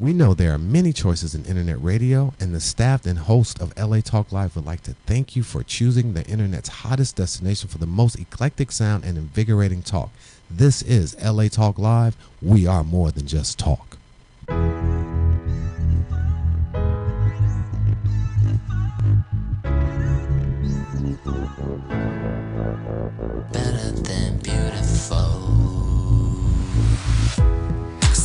We know there are many choices in internet radio, and the staff and host of LA Talk Live would like to thank you for choosing the internet's hottest destination for the most eclectic sound and invigorating talk. This is LA Talk Live. We are more than just talk. Better than beautiful.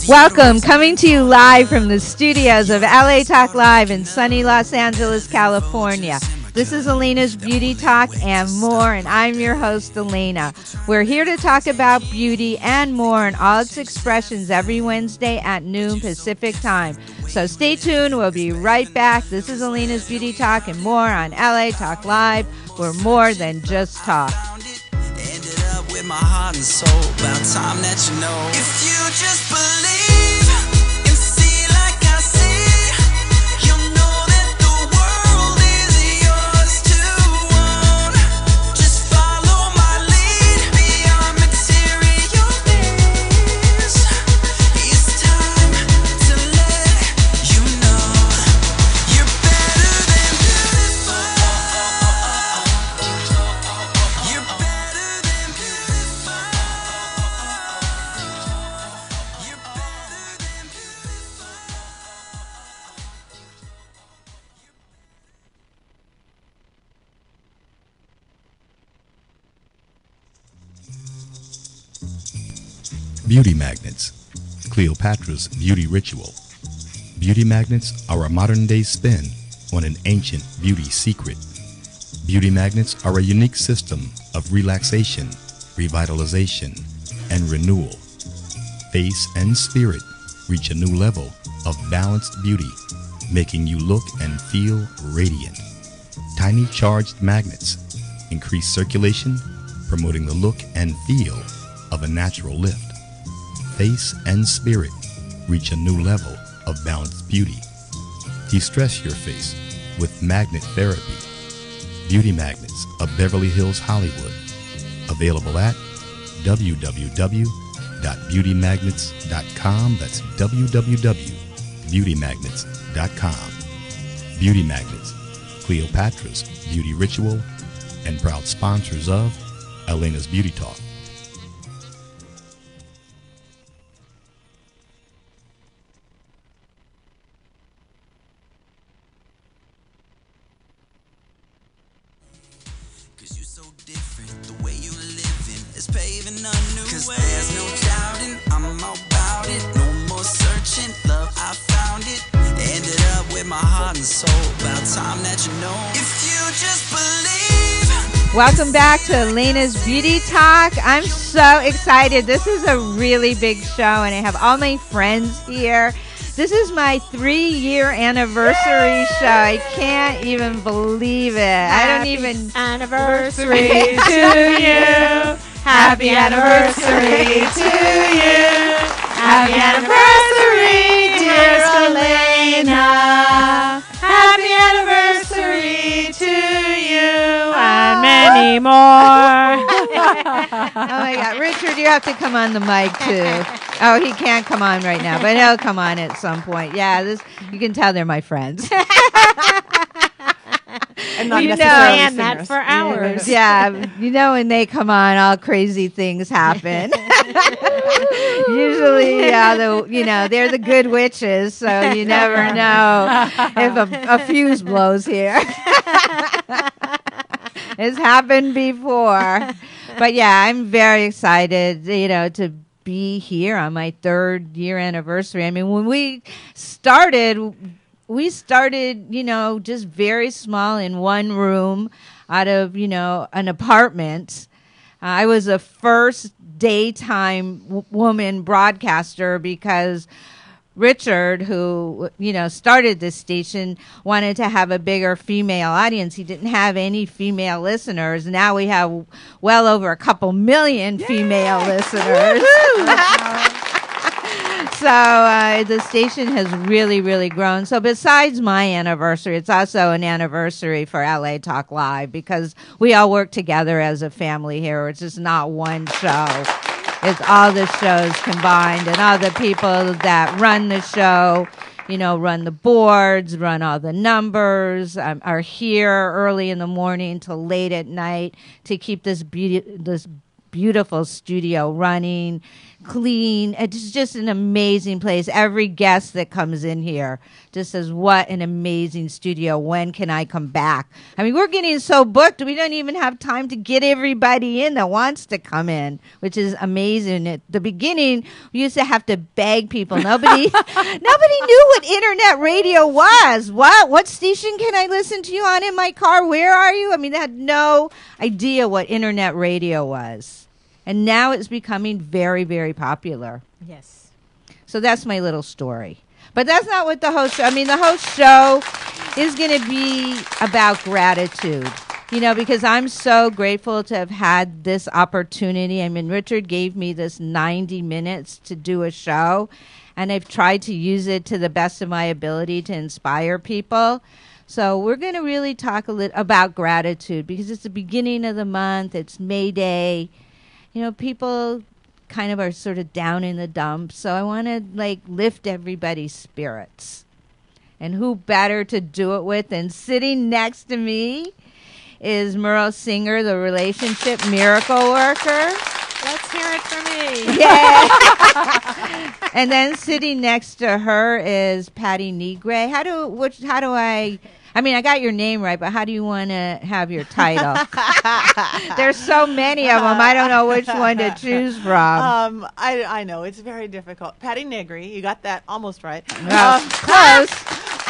Welcome, coming to you live from the studios of LA Talk Live in sunny Los Angeles, California. This is Alayna's Beauty Talk and more, and I'm your host, Alayna. We're here to talk about beauty and more in all its expressions every Wednesday at noon Pacific time. So stay tuned. We'll be right back. This is Alayna's Beauty Talk and more on LA Talk Live. We're more than just talk. Ended up with my heart and soul. About time that you know. If you just believe and see like I see, you'll know that the world is yours to own. Just follow my lead beyond material things. It's time to let you know you're better than beautiful. You're better than beautiful. You're better than beautiful. Beauty magnets, Cleopatra's beauty ritual. Beauty magnets are a modern-day spin on an ancient beauty secret. Beauty magnets are a unique system of relaxation, revitalization, and renewal. Face and spirit reach a new level of balanced beauty, making you look and feel radiant. Tiny charged magnets increase circulation, promoting the look and feel of a natural lift. Face and spirit reach a new level of balanced beauty. De-stress your face with magnet therapy. Beauty Magnets of Beverly Hills, Hollywood. Available at www.beautymagnets.com. That's www.beautymagnets.com. Beauty Magnets, Cleopatra's beauty ritual, and proud sponsors of Alayna's Beauty Talk. Cause you're so different, the way you living is paving a new way. Cause there's no doubting, I'm all about it. No more searching, love, I found it. Ended up with my heart and soul. About time that you know. If you just believe. Welcome back to Alayna's Beauty Talk. I'm so excited. This is a really big show, and I have all my friends here. This is my 3-year anniversary show. I can't even believe it. I don't even... Anniversary to you. Happy anniversary to you. Happy anniversary, dear Alayna. Happy anniversary to you and many more. Oh my God. Richard, you have to come on the mic too. Oh, he can't come on right now, but he'll come on at some point. Yeah, this you can tell they're my friends. And not You necessarily know. and that for hours. Yeah, you know when they come on, all crazy things happen. Usually, they're the good witches, so you never know if a fuse blows here. It's happened before. But yeah, I'm very excited, to be here on my 3rd year anniversary. I mean, when we started, just very small in one room out of, an apartment. I was a first daytime woman broadcaster because Richard, who, started this station, wanted to have a bigger female audience. He didn't have any female listeners. Now we have well over a couple million female listeners. So the station has really, really grown. So besides my anniversary, it's also an anniversary for LA Talk Live because we all work together as a family here. It's just not one show. It's all the shows combined and all the people that run the show run the boards, run all the numbers, are here early in the morning till late at night to keep this beautiful studio running, clean. It's just an amazing place. Every guest that comes in here just says, what an amazing studio. When can I come back? I mean, we're getting so booked, we don't even have time to get everybody in that wants to come in, which is amazing. At the beginning, we used to have to beg people. Nobody knew what internet radio was. What station can I listen to you on in my car? Where are you? I mean, they had no idea what internet radio was. And now it's becoming very, very popular. Yes. So that's my little story. But that's not what the host show. I mean, the host show is going to be about gratitude, because I'm so grateful to have had this opportunity. I mean, Richard gave me this 90 minutes to do a show, and I've tried to use it to the best of my ability to inspire people. So we're going to really talk a little about gratitude because it's the beginning of the month. It's May Day. People kind of are sort of down in the dumps. So I want to lift everybody's spirits. And who better to do it with than sitting next to me is Merle Singer, the relationship miracle worker. Let's hear it for me. Yeah. And then sitting next to her is Patti Negri. How do I mean, I got your name right, but how do you want to have your title? There's so many of them. I don't know which one to choose from. I know it's very difficult. Patti Negri, you got that almost right. Close.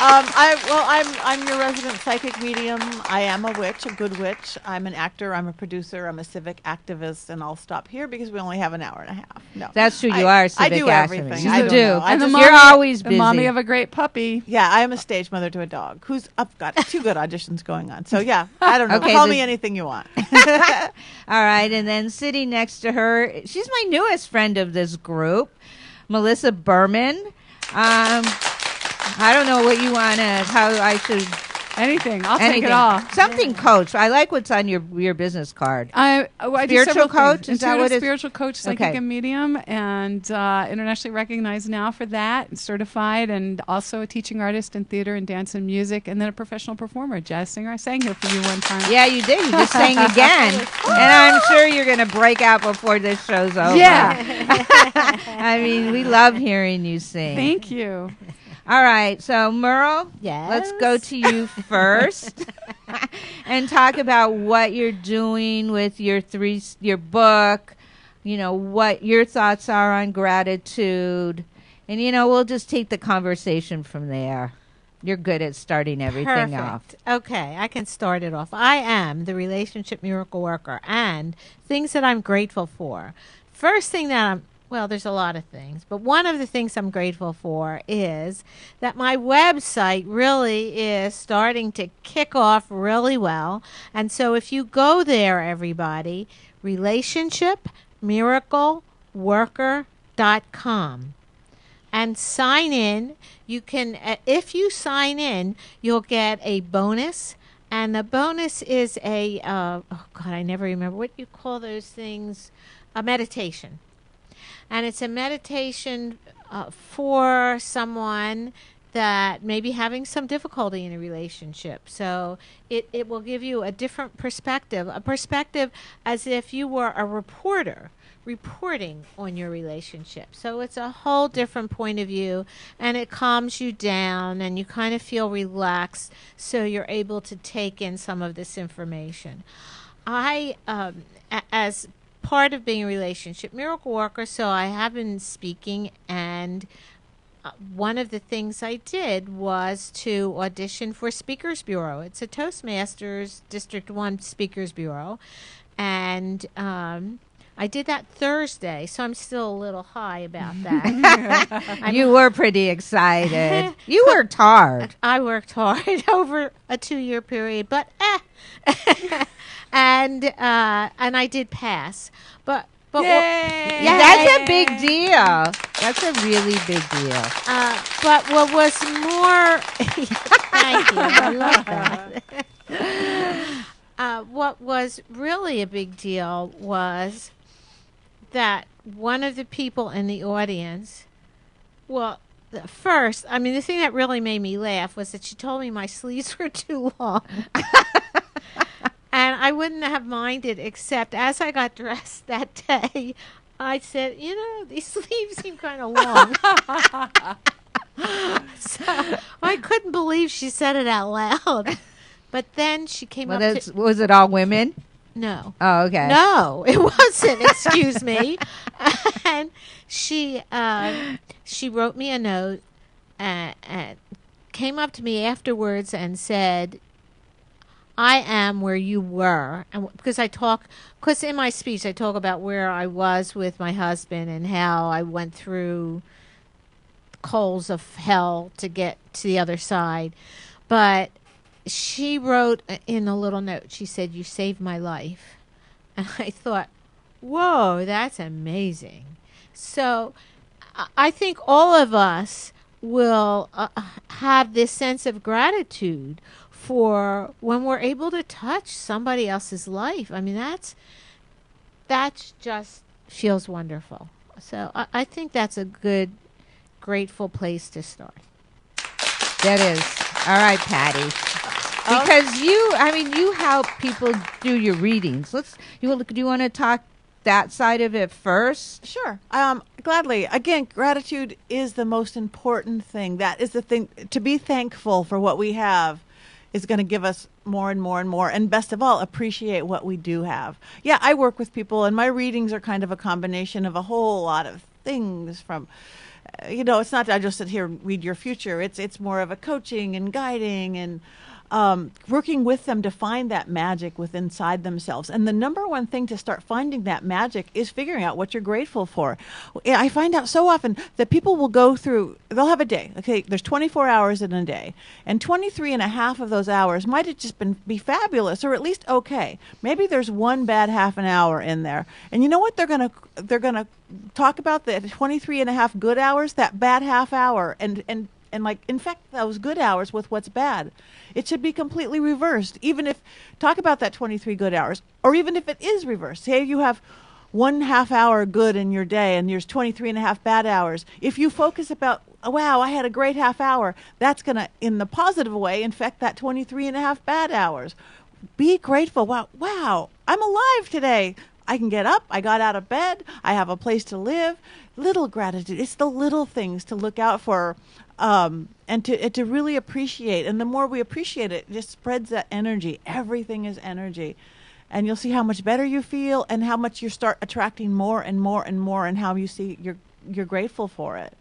I'm your resident psychic medium. I am a witch, a good witch. I'm an actor. I'm a producer. I'm a civic activist, and I'll stop here because we only have an hour and a half. No, that's true. You are a civic I do activist. everything. You I do. don't know. And You're always busy. The mommy of a great puppy. Yeah, I am a stage mother to a dog who's got 2 good auditions going on. So yeah, I don't know. Okay, Call me anything you want. All right, and then sitting next to her, she's my newest friend of this group, Melissa Berman. I don't know what you want to, how I should. Anything. I'll take it all. Something coach. I like what's on your business card. I Spiritual do coach? Things. Is that what it is? Spiritual coach, psychic and medium, and internationally recognized now for that, and certified, and also a teaching artist in theater and dance and music, and then a professional performer, jazz singer. I sang here for you one time. Yeah, you did. You just sang again. And I'm sure you're going to break out before this show's over. Yeah. I mean, we love hearing you sing. Thank you. All right, so Merle, Yes? let's go to you first and talk about what you're doing with your book, what your thoughts are on gratitude, and, we'll just take the conversation from there. You're good at starting everything off. Okay, I can start it off. I am the relationship miracle worker, and things that I'm grateful for. First thing that there's a lot of things, but one of the things I'm grateful for is that my website really is starting to kick off really well. And so if you go there, everybody, relationshipmiracleworker.com, and sign in. You can, if you sign in, you'll get a bonus. And the bonus is I never remember what you call those things, a meditation. And it's a meditation for someone that may be having some difficulty in a relationship. So it will give you a different perspective, a perspective as if you were a reporter reporting on your relationship. So it's a whole different point of view, and it calms you down, and you kind of feel relaxed, so you're able to take in some of this information. As part of being a relationship miracle worker, so I have been speaking, and one of the things I did was to audition for Speakers Bureau. It's a Toastmasters District 1 Speakers Bureau, and I did that Thursday, so I'm still a little high about that. You were pretty excited. You worked hard. I worked hard over a 2-year period, but and I did pass. But Yay! That's a big deal. That's a really big deal. But what was more, thank you, I love that. What was really a big deal was that one of the people in the audience, well, first, I mean, the thing that really made me laugh was that she told me my sleeves were too long. And I wouldn't have minded, except as I got dressed that day, I said, these sleeves seem kind of long. So I couldn't believe she said it out loud. But then she came up to... Was it all women? No. Oh, okay. No, it wasn't. Excuse me. And she wrote me a note and came up to me afterwards and said, "I am where you were," and because in my speech I talk about where I was with my husband and how I went through coals of hell to get to the other side, but she wrote in a little note, she said, "You saved my life." And I thought, whoa, that's amazing. So I think all of us will have this sense of gratitude for when we're able to touch somebody else's life. I mean, that's just feels wonderful. So I think that's a good, grateful place to start. That is. All right, Patti. Because you help people do your readings. Do you want to talk that side of it first? Sure. Gladly. Again, gratitude is the most important thing. That is the thing. To be thankful for what we have is going to give us more and more and more. And best of all, appreciate what we do have. Yeah, I work with people, and my readings are kind of a combination of a whole lot of things from... it's not I just sit here and read your future. It's more of a coaching and guiding and working with them to find that magic within inside themselves. And the number one thing to start finding that magic is figuring out what you're grateful for. I find out so often that people will go through, they'll have a day. Okay, there's 24 hours in a day, and 23 and a half of those hours might have just be fabulous, or at least okay. Maybe there's one bad half an hour in there. And you know what? They're gonna talk about the 23 and a half good hours, that bad half hour, and like infect those good hours with what's bad. It should be completely reversed. Talk about that 23 good hours, or even if it is reversed. Say you have 1/2 hour good in your day and there's 23 and a half bad hours. If you focus about, oh, wow, I had a great half hour, that's going to, in the positive way, infect that 23 and a half bad hours. Be grateful. Wow, I'm alive today. I can get up. I got out of bed. I have a place to live. Little gratitude. It's the little things to look out for, and to really appreciate. And the more we appreciate it, it just spreads that energy. Everything is energy. And you'll see how much better you feel and how much you start attracting more and more and more, and how you see you're grateful for it.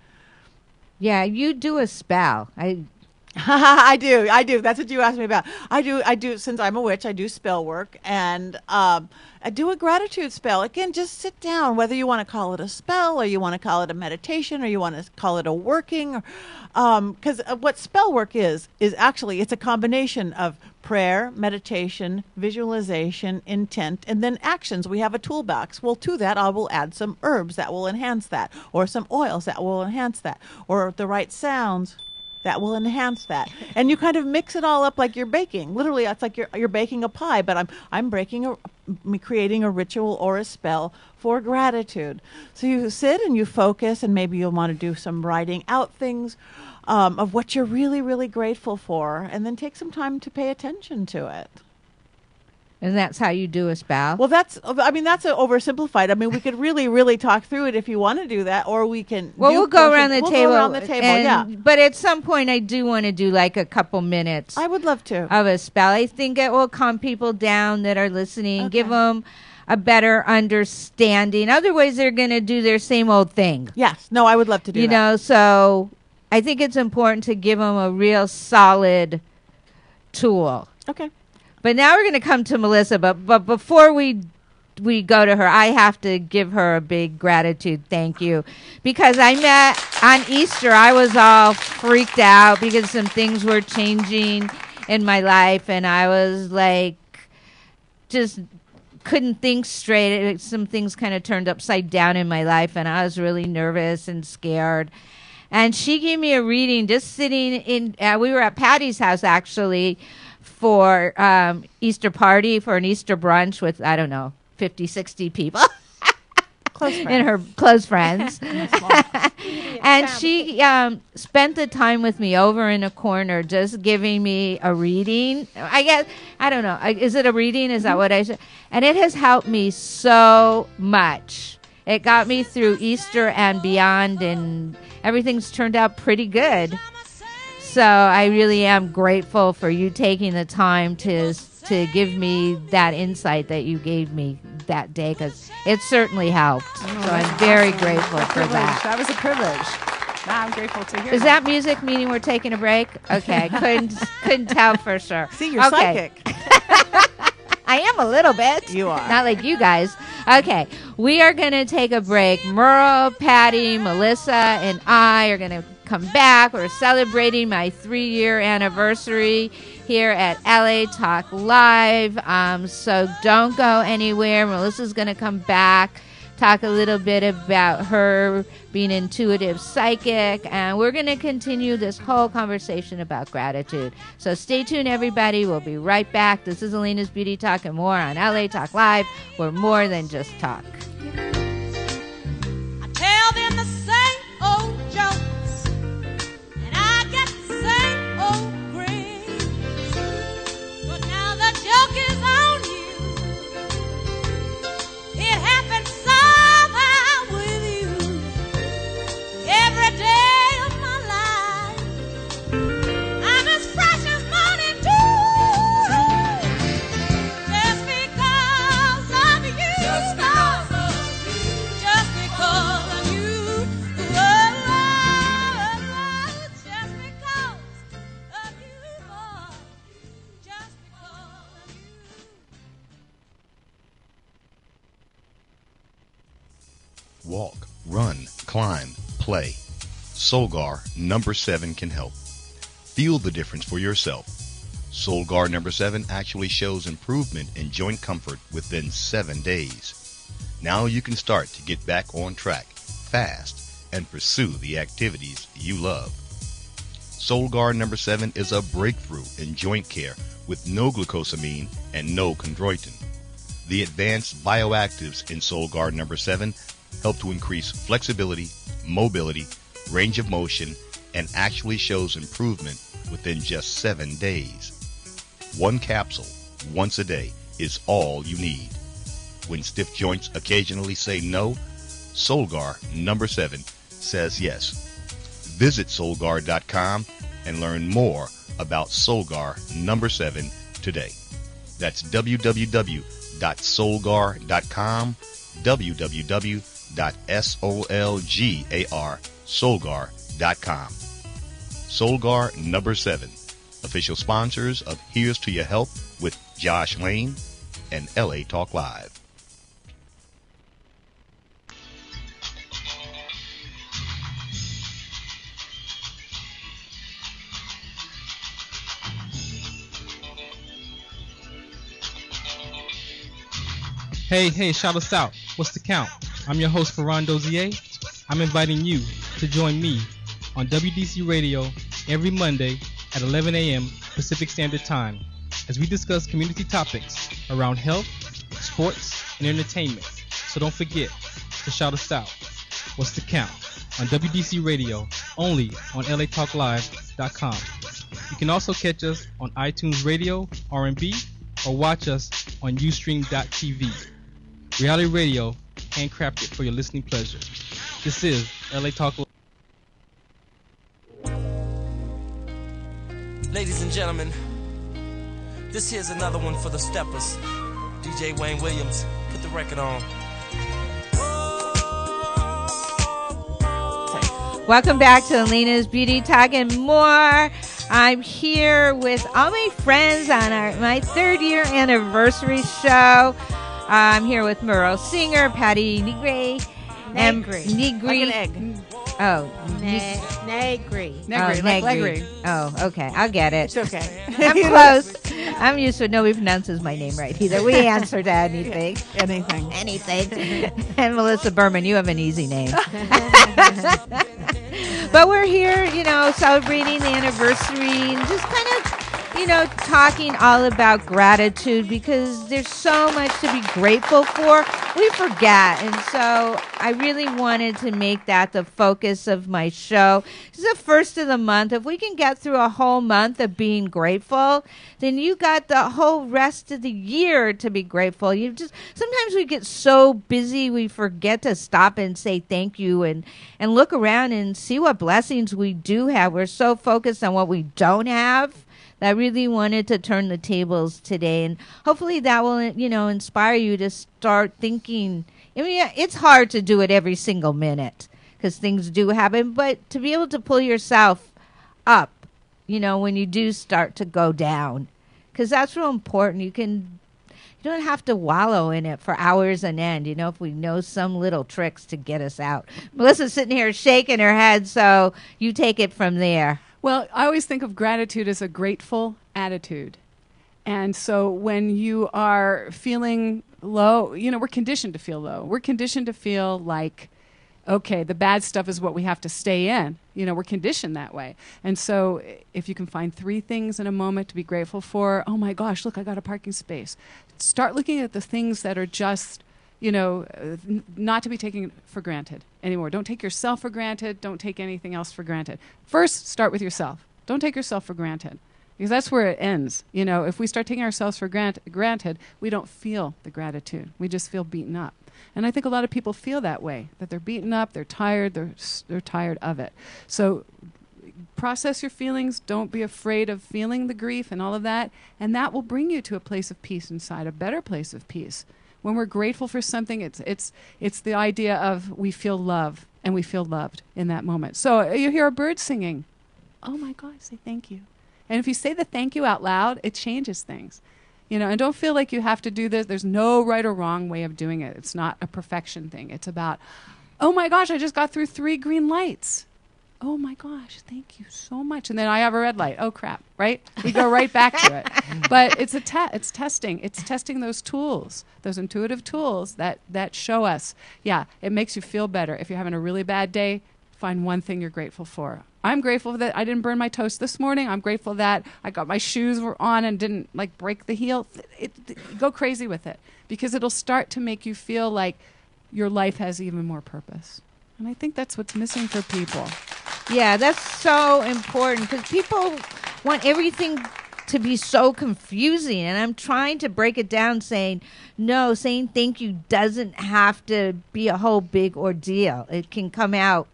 Yeah, you do a spell. I do. That's what you asked me about. I do. Since I'm a witch, I do spell work, and I do a gratitude spell. Again, just sit down, whether you want to call it a spell, or you want to call it a meditation, or you want to call it a working, because what spell work is actually, it's a combination of prayer, meditation, visualization, intent, and then actions. We have a toolbox. Well, to that, I will add some herbs that will enhance that, or some oils that will enhance that, or the right sounds that will enhance that. And you kind of mix it all up like you're baking. Literally, it's like you're baking a pie, but I'm creating a ritual or a spell for gratitude. So you sit and you focus, and maybe you'll want to do some writing out things of what you're really, really grateful for, and then take some time to pay attention to it. And that's how you do a spell? Well, that's oversimplified. I mean, we could really, really talk through it if you want to do that, or we can... Well, we'll go around the table. Go around the table, yeah. But at some point, I do want to do like a couple minutes. I would love to. Of a spell. I think it will calm people down that are listening, okay. Give them a better understanding. Otherwise, they're going to do their same old thing. Yes. No, I would love to do that. So I think it's important to give them a real solid tool. Okay. But now we're going to come to Melissa. But before we go to her, I have to give her a big gratitude thank you. Because I met on Easter, I was all freaked out because some things were changing in my life. And I was like, just couldn't think straight. Some things kind of turned upside down in my life. And I was really nervous and scared. And she gave me a reading just sitting in, we were at Patti's house actually, for Easter party, for an Easter brunch with, 50, 60 people. in her close friends. And she spent the time with me over in a corner just giving me a reading. I guess, I don't know. Is it a reading? Is that what I said? And it has helped me so much. It got me through Easter and beyond, and everything's turned out pretty good. So I really am grateful for you taking the time to give me that insight that you gave me that day, because it certainly helped. So I'm very grateful for that. That was a privilege. I'm grateful to hear. Is that music meaning we're taking a break? Okay, couldn't tell for sure. See, you're psychic. I am a little bit. You are. Not like you guys. Okay, we are going to take a break. Merle, Patti, Melissa, and I are going to come back. We're celebrating my 3-year anniversary here at LA Talk Live. So don't go anywhere. Melissa's going to come back, talk a little bit about her being intuitive psychic, and we're going to continue this whole conversation about gratitude. So stay tuned, everybody. We'll be right back. This is Alayna's Beauty Talk and more on LA Talk Live. We're more than just talk. I tell them the same old jokes, and I get the same old grin. But now the joke is on you. It happens somehow with you. Every day of my life, I'm as fresh as morning dew. Just because of you. Just because of you. Just because of you. Just because of you, boy. Just because of you. Walk, run, climb, play. Solgar number 7 can help. Feel the difference for yourself. Solgar number 7 actually shows improvement in joint comfort within 7 days. Now you can start to get back on track fast and pursue the activities you love. Solgar number 7 is a breakthrough in joint care with no glucosamine and no chondroitin. The advanced bioactives in Solgar number 7 help to increase flexibility, mobility, range of motion, and actually shows improvement within just 7 days. 1 capsule once a day is all you need. When stiff joints occasionally say no, Solgar number 7 says yes. Visit Solgar.com and learn more about Solgar number 7 today. That's www.solgar.com, www.solgar.com. Solgar number 7, official sponsors of Here's to Your Help with Josh Lane and LA Talk Live. Hey, shout us out. What's the count? I'm your host, Ferran Dozier. I'm inviting you to join me on WDC Radio every Monday at 11 a.m. Pacific Standard Time as we discuss community topics around health, sports, and entertainment. So don't forget to shout us out. What's the count? On WDC Radio, only on LATalkLive.com. You can also catch us on iTunes Radio, R&B, or watch us on Ustream.tv. Reality radio, handcrafted for your listening pleasure. This is LA Talk Live. Ladies and gentlemen, this here's another one for the steppers. DJ Wayne Williams, put the record on. Welcome back to Alayna's Beauty Talk and more. I'm here with all my friends on my 3rd year anniversary show. I'm here with Merle Singer, Patti Negri, Negri. Negri. Like an egg. Oh, Negri. Negri, like Negri. Oh, okay. I'll get it. It's okay. I'm close. I'm used to it. Nobody pronounces my name right either. We answer to anything. Anything. And Melissa Berman, you have an easy name. But we're here, celebrating the anniversary and just kind of, talking all about gratitude because there's so much to be grateful for. We forget. And so I really wanted to make that the focus of my show. This is the first of the month. If we can get through a whole month of being grateful, then you got the whole rest of the year to be grateful. Sometimes we get so busy we forget to stop and say thank you and look around and see what blessings we do have. We're so focused on what we don't have. I really wanted to turn the tables today, and hopefully that will, inspire you to start thinking. I mean, it's hard to do it every single minute because things do happen, but to be able to pull yourself up, when you do start to go down, because that's real important. You don't have to wallow in it for hours on end, if we know some little tricks to get us out. Melissa's sitting here shaking her head, so you take it from there. Well, I always think of gratitude as a grateful attitude. And so when you are feeling low, we're conditioned to feel low. We're conditioned to feel like, okay, the bad stuff is what we have to stay in. We're conditioned that way. And so if you can find 3 things in a moment to be grateful for, oh my gosh, look, I got a parking space. Start looking at the things that are just, not to be taken for granted anymore. Don't take yourself for granted. Don't take anything else for granted. First, start with yourself. Don't take yourself for granted, because that's where it ends. If we start taking ourselves for granted, we don't feel the gratitude. We just feel beaten up. And I think a lot of people feel that way, that they're beaten up, they're tired, they're tired of it. So process your feelings. Don't be afraid of feeling the grief and all of that. And that will bring you to a place of peace inside, a better place of peace. When we're grateful for something, it's the idea of we feel love and we feel loved in that moment. So you hear a bird singing. Oh my God, say thank you. And if you say the thank you out loud, it changes things. And don't feel like you have to do this. There's no right or wrong way of doing it. It's not a perfection thing. It's about, oh my gosh, I just got through 3 green lights. Oh my gosh, thank you so much. And then I have a red light. Oh crap, right? We go right back to it. But it's it's testing. It's testing those tools, those intuitive tools that show us, it makes you feel better. If you're having a really bad day, find one thing you're grateful for. I'm grateful that I didn't burn my toast this morning. I'm grateful that I got my shoes were on and didn't break the heel. Go crazy with it, because it'll start to make you feel like your life has even more purpose. And I think that's what's missing for people. Yeah, that's so important because people want everything to be so confusing. And I'm trying to break it down saying thank you doesn't have to be a whole big ordeal. It can come out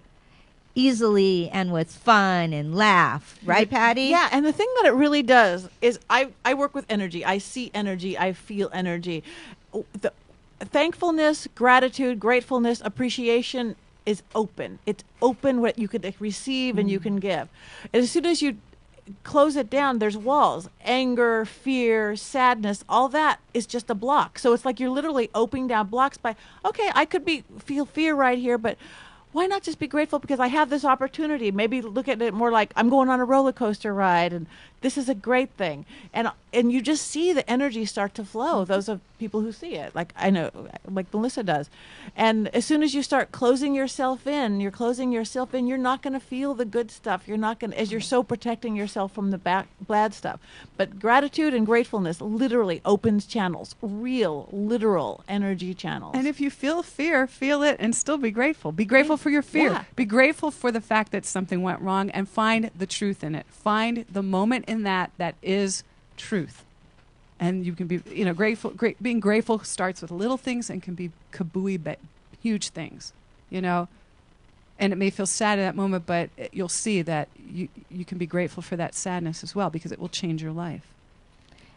easily and with fun and laugh. Right, Patti? Yeah, and the thing that it really does is I work with energy. I see energy. I feel energy. The thankfulness, gratitude, gratefulness, appreciation is open. It's open what you could receive and you can give. And as soon as you close it down, there's walls. Anger, fear, sadness, all that is just a block. So it's like you're literally opening down blocks by, okay, I could feel fear right here, but why not just be grateful because I have this opportunity? Maybe look at it more like I'm going on a roller coaster ride and this is a great thing. And you just see the energy start to flow, those of people who see it, like I know, like Melissa does. And as soon as you start closing yourself in, you're not going to feel the good stuff. You're not going to, as you're so protecting yourself from the bad stuff. But gratitude and gratefulness literally opens channels, real, literal energy channels. And if you feel fear, feel it and still be grateful. Be grateful for your fear. Yeah. Be grateful for the fact that something went wrong and find the truth in it. Find the moment in that is truth. And you can be, grateful. Being grateful starts with little things and can be kabooey, but huge things, And it may feel sad at that moment, but you'll see that you can be grateful for that sadness as well, because it will change your life.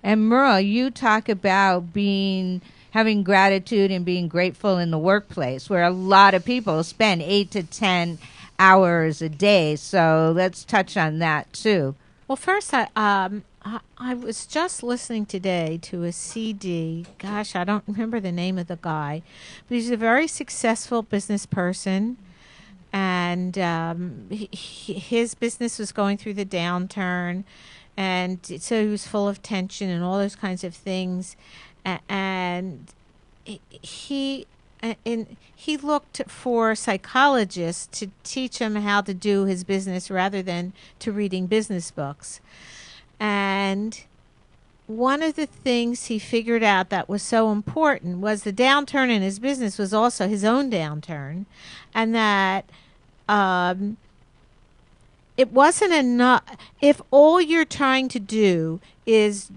And Merle, you talk about having gratitude and being grateful in the workplace, where a lot of people spend 8 to 10 hours a day. So let's touch on that too. Well, first, I was just listening today to a CD. Gosh, I don't remember the name of the guy, but he's a very successful business person, and his business was going through the downturn, and so he was full of tension and all those kinds of things, and he looked for psychologists to teach him how to do his business rather than to reading business books. And one of the things he figured out that was so important was the downturn in his business was also his own downturn, and that it wasn't enough. If all you're trying to do is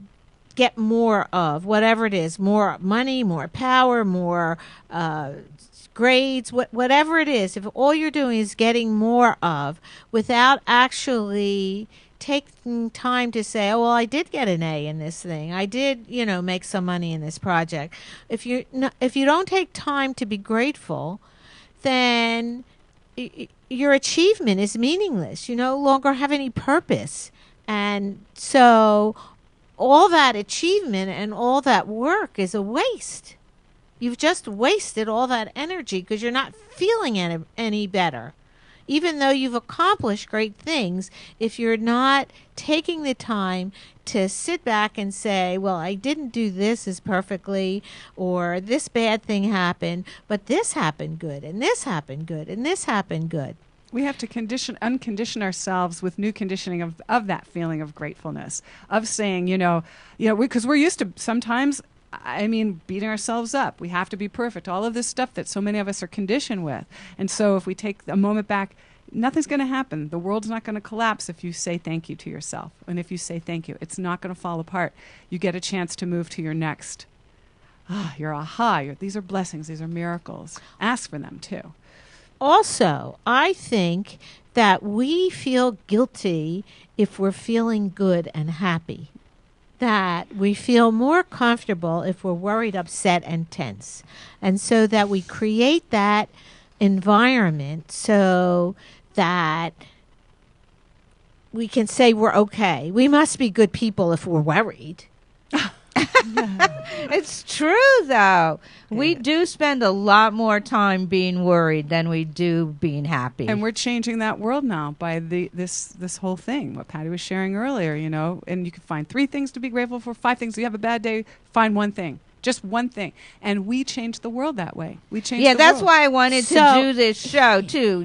get more of whatever it is, more money, more power, more grades, whatever it is, if all you're doing is getting more of without actually taking time to say, oh, well, I did get an A in this thing. I did, make some money in this project. If you don't take time to be grateful, then your achievement is meaningless. You no longer have any purpose. And so all that achievement and all that work is a waste. You've just wasted all that energy because you're not feeling any better. Even though you've accomplished great things, if you're not taking the time to sit back and say, well, I didn't do this as perfectly, or this bad thing happened, but this happened good, and this happened good, and this happened good. We have to uncondition ourselves with new conditioning of that feeling of gratefulness, of saying, because we're used to sometimes, beating ourselves up. We have to be perfect. All of this stuff that so many of us are conditioned with. And so if we take a moment back, nothing's going to happen. The world's not going to collapse if you say thank you to yourself. And if you say thank you, it's not going to fall apart. You get a chance to move to your next. Your aha. These are blessings. These are miracles. Ask for them too. Also, I think that we feel guilty if we're feeling good and happy. That we feel more comfortable if we're worried, upset, and tense. And so that we create that environment so that we can say we're okay. We must be good people if we're worried. It's true, though. We do spend a lot more time being worried than we do being happy. And we're changing that world now by this whole thing, what Patti was sharing earlier, and you can find 3 things to be grateful for, 5 things. You have a bad day, find one thing. Just one thing. And we changed the world that way. We changed the world. Yeah, that's why I wanted to do this show, too.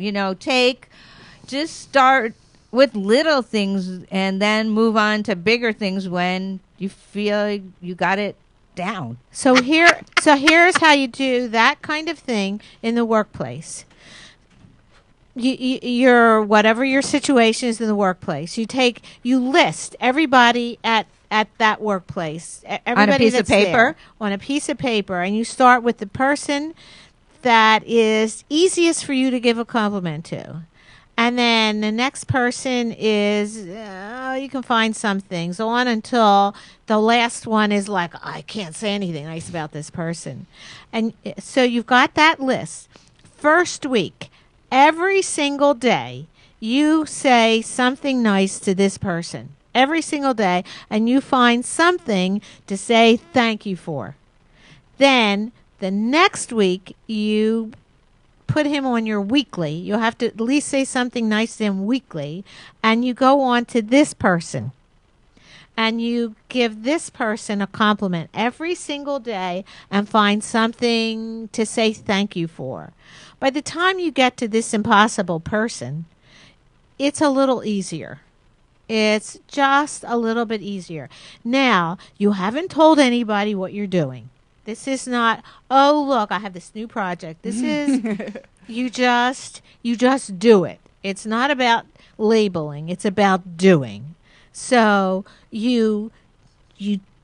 Just start with little things and then move on to bigger things when you feel you got it down. So here's how you do that kind of thing in the workplace. Your whatever your situation is in the workplace, you list everybody at that workplace, everybody on a piece of paper, on a piece of paper, and you start with the person that is easiest for you to give a compliment to. And then the next person is, you can find some things on until the last one is like, I can't say anything nice about this person. And so you've got that list. First week, every single day, you say something nice to this person. Every single day, and you find something to say thank you for. Then the next week, you put him on your weekly. You'll have to at least say something nice to him weekly. And you go on to this person. And you give this person a compliment every single day and find something to say thank you for. By the time you get to this impossible person, it's a little easier. It's just a little bit easier. Now, you haven't told anybody what you're doing. This is not, oh, look, I have this new project. This is, you just do it. It's not about labeling. It's about doing. So you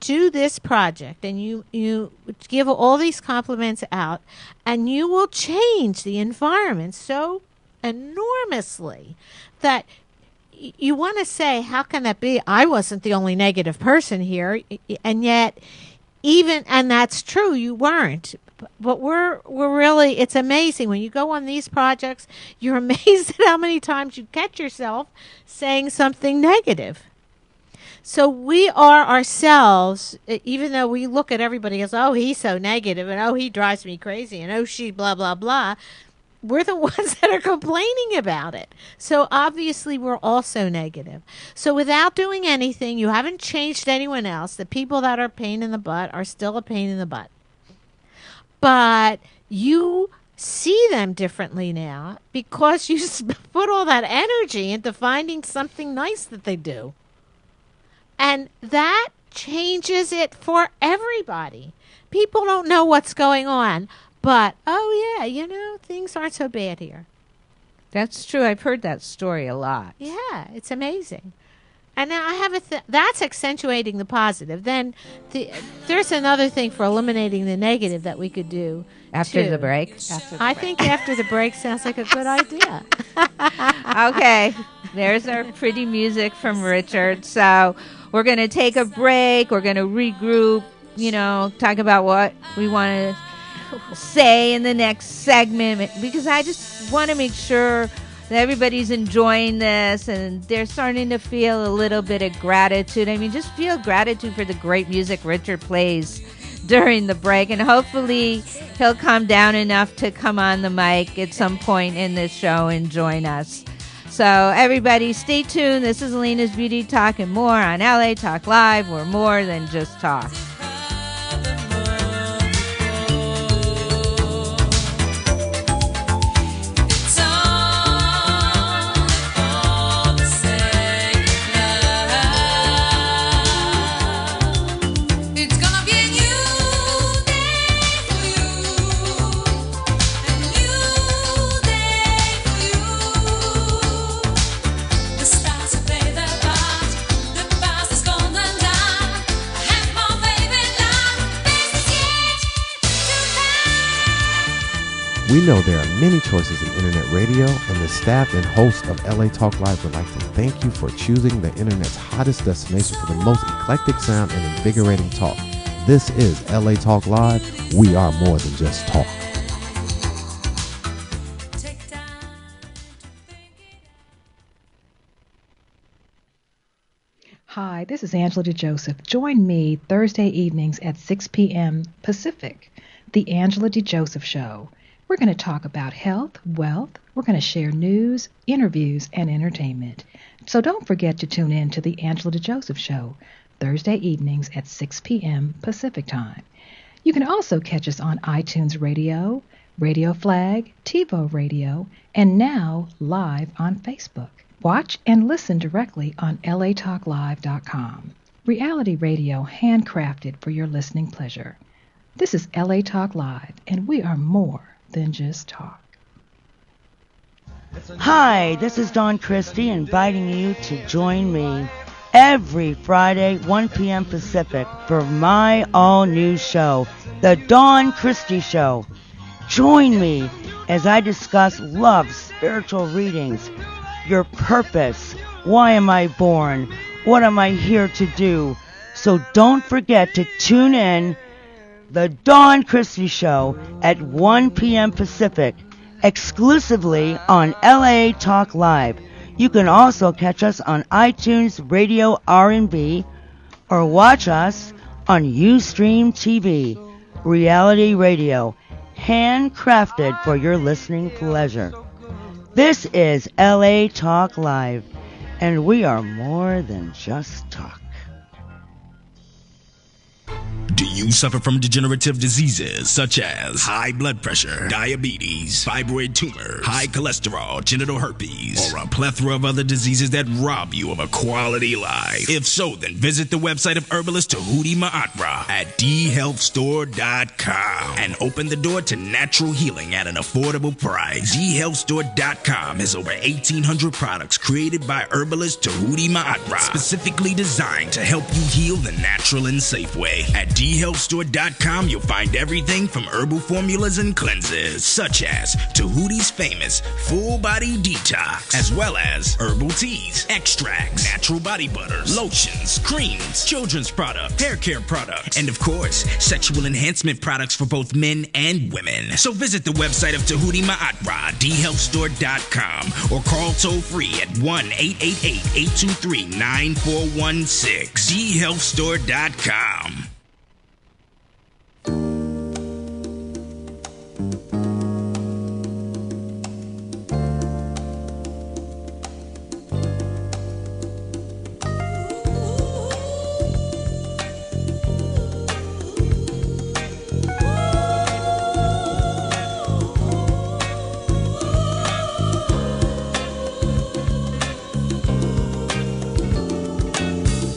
do this project and you give all these compliments out, and you will change the environment so enormously that you want to say, how can that be? I wasn't the only negative person here. And yet, and that's true, you weren't. But we're really, it's amazing. When you go on these projects, you're amazed at how many times you catch yourself saying something negative. So we are ourselves, even though we look at everybody as, oh, he's so negative, and oh, he drives me crazy, and oh, she blah, blah, blah. We're the ones that are complaining about it. So obviously we're also negative. So without doing anything, you haven't changed anyone else. The people that are a pain in the butt are still a pain in the butt. But you see them differently now because you put all that energy into finding something nice that they do. And that changes it for everybody. People don't know what's going on, but, oh, yeah, things aren't so bad here. That's true. I've heard that story a lot. Yeah, it's amazing. And now I have that's accentuating the positive. Then there's another thing for eliminating the negative that we could do After too. the break? I think after the break sounds like a good idea. Okay. There's our pretty music from Richard. So we're going to take a break. We're going to regroup, talk about what we want to say in the next segment, because I just want to make sure that everybody's enjoying this and they're starting to feel a little bit of gratitude. I mean, just feel gratitude for the great music Richard plays during the break, and hopefully he'll calm down enough to come on the mic at some point in this show and join us. So everybody stay tuned. This is Alayna's Beauty Talk and more on LA Talk Live. We're more than just talk. We know there are many choices in internet radio, and the staff and host of LA Talk Live would like to thank you for choosing the internet's hottest destination for the most eclectic sound and invigorating talk. This is LA Talk Live. We are more than just talk. Hi, this is Angela DeJoseph. Join me Thursday evenings at 6 p.m. Pacific, The Angela DeJoseph Show. We're going to talk about health, wealth. We're going to share news, interviews, and entertainment. So don't forget to tune in to The Angela DeJoseph Show, Thursday evenings at 6 p.m. Pacific Time. You can also catch us on iTunes Radio, Radio Flag, TiVo Radio, and now live on Facebook. Watch and listen directly on latalklive.com. Reality radio handcrafted for your listening pleasure. This is LA Talk Live, and we are more than just talk. Hi, this is Dawn Christie inviting you to join me every Friday, 1 p.m. Pacific, for my all-new show, The Dawn Christie Show. Join me as I discuss love, spiritual readings, your purpose, why am I born, what am I here to do. So don't forget to tune in The Dawn Christie Show at 1 p.m. Pacific, exclusively on LA Talk Live. You can also catch us on iTunes Radio R&B or watch us on Ustream TV, reality radio, handcrafted for your listening pleasure. This is LA Talk Live, and we are more than just talk. Do you suffer from degenerative diseases such as high blood pressure, diabetes, fibroid tumors, high cholesterol, genital herpes, or a plethora of other diseases that rob you of a quality life? If so, then visit the website of herbalist Tahuti Ma'atra at dhealthstore.com and open the door to natural healing at an affordable price. dhealthstore.com has over 1,800 products created by herbalist Tahuti Ma'atra, specifically designed to help you heal the natural and safe way. At dhealthstore.com, you'll find everything from herbal formulas and cleanses, such as Tahuti's famous full body detox, as well as herbal teas, extracts, natural body butters, lotions, creams, children's products, hair care products, and of course, sexual enhancement products for both men and women. So visit the website of Tahuti Ma'atra, dhealthstore.com, or call toll free at 1-888-823-9416, dhealthstore.com.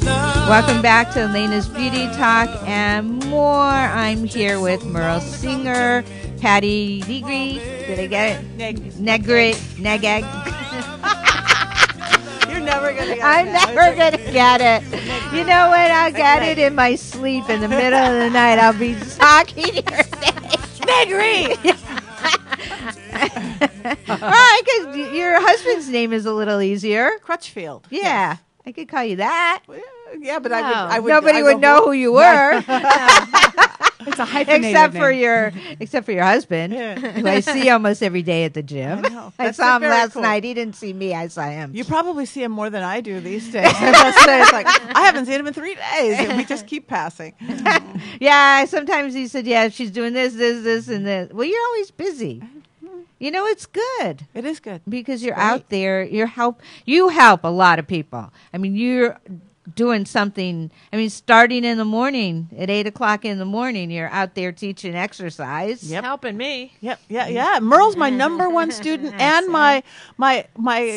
Love Welcome back to Alayna's Beauty Talk and more. I'm here with Merle Singer, Patti Negri. Did I get it? Negri. Negeg. You're never going to get it. I'm never going to get it. You know what? I'll get it in my sleep in the middle of the night. I'll be talking to your Negri. Right, because your husband's name is a little easier. Crutchfield. Yeah. Yes. I could call you that. Yeah, but No. I would. Nobody I would know who you were. It's a hyphenated except for name. your husband, who I see almost every day at the gym. I That's saw him very last cool. night. He didn't see me. I saw him. You probably see him more than I do these days. I must say, it's like I haven't seen him in 3 days, and we just keep passing. Yeah. Sometimes he said, "Yeah, she's doing this, and this." Well, you're always busy. You know, it's good. It is good because you're out there. You help a lot of people. I mean, you're doing something. I mean, starting in the morning at 8:00 in the morning, you're out there teaching exercise. Yep. Helping me. Yep. Yeah. Merle's my number one student and my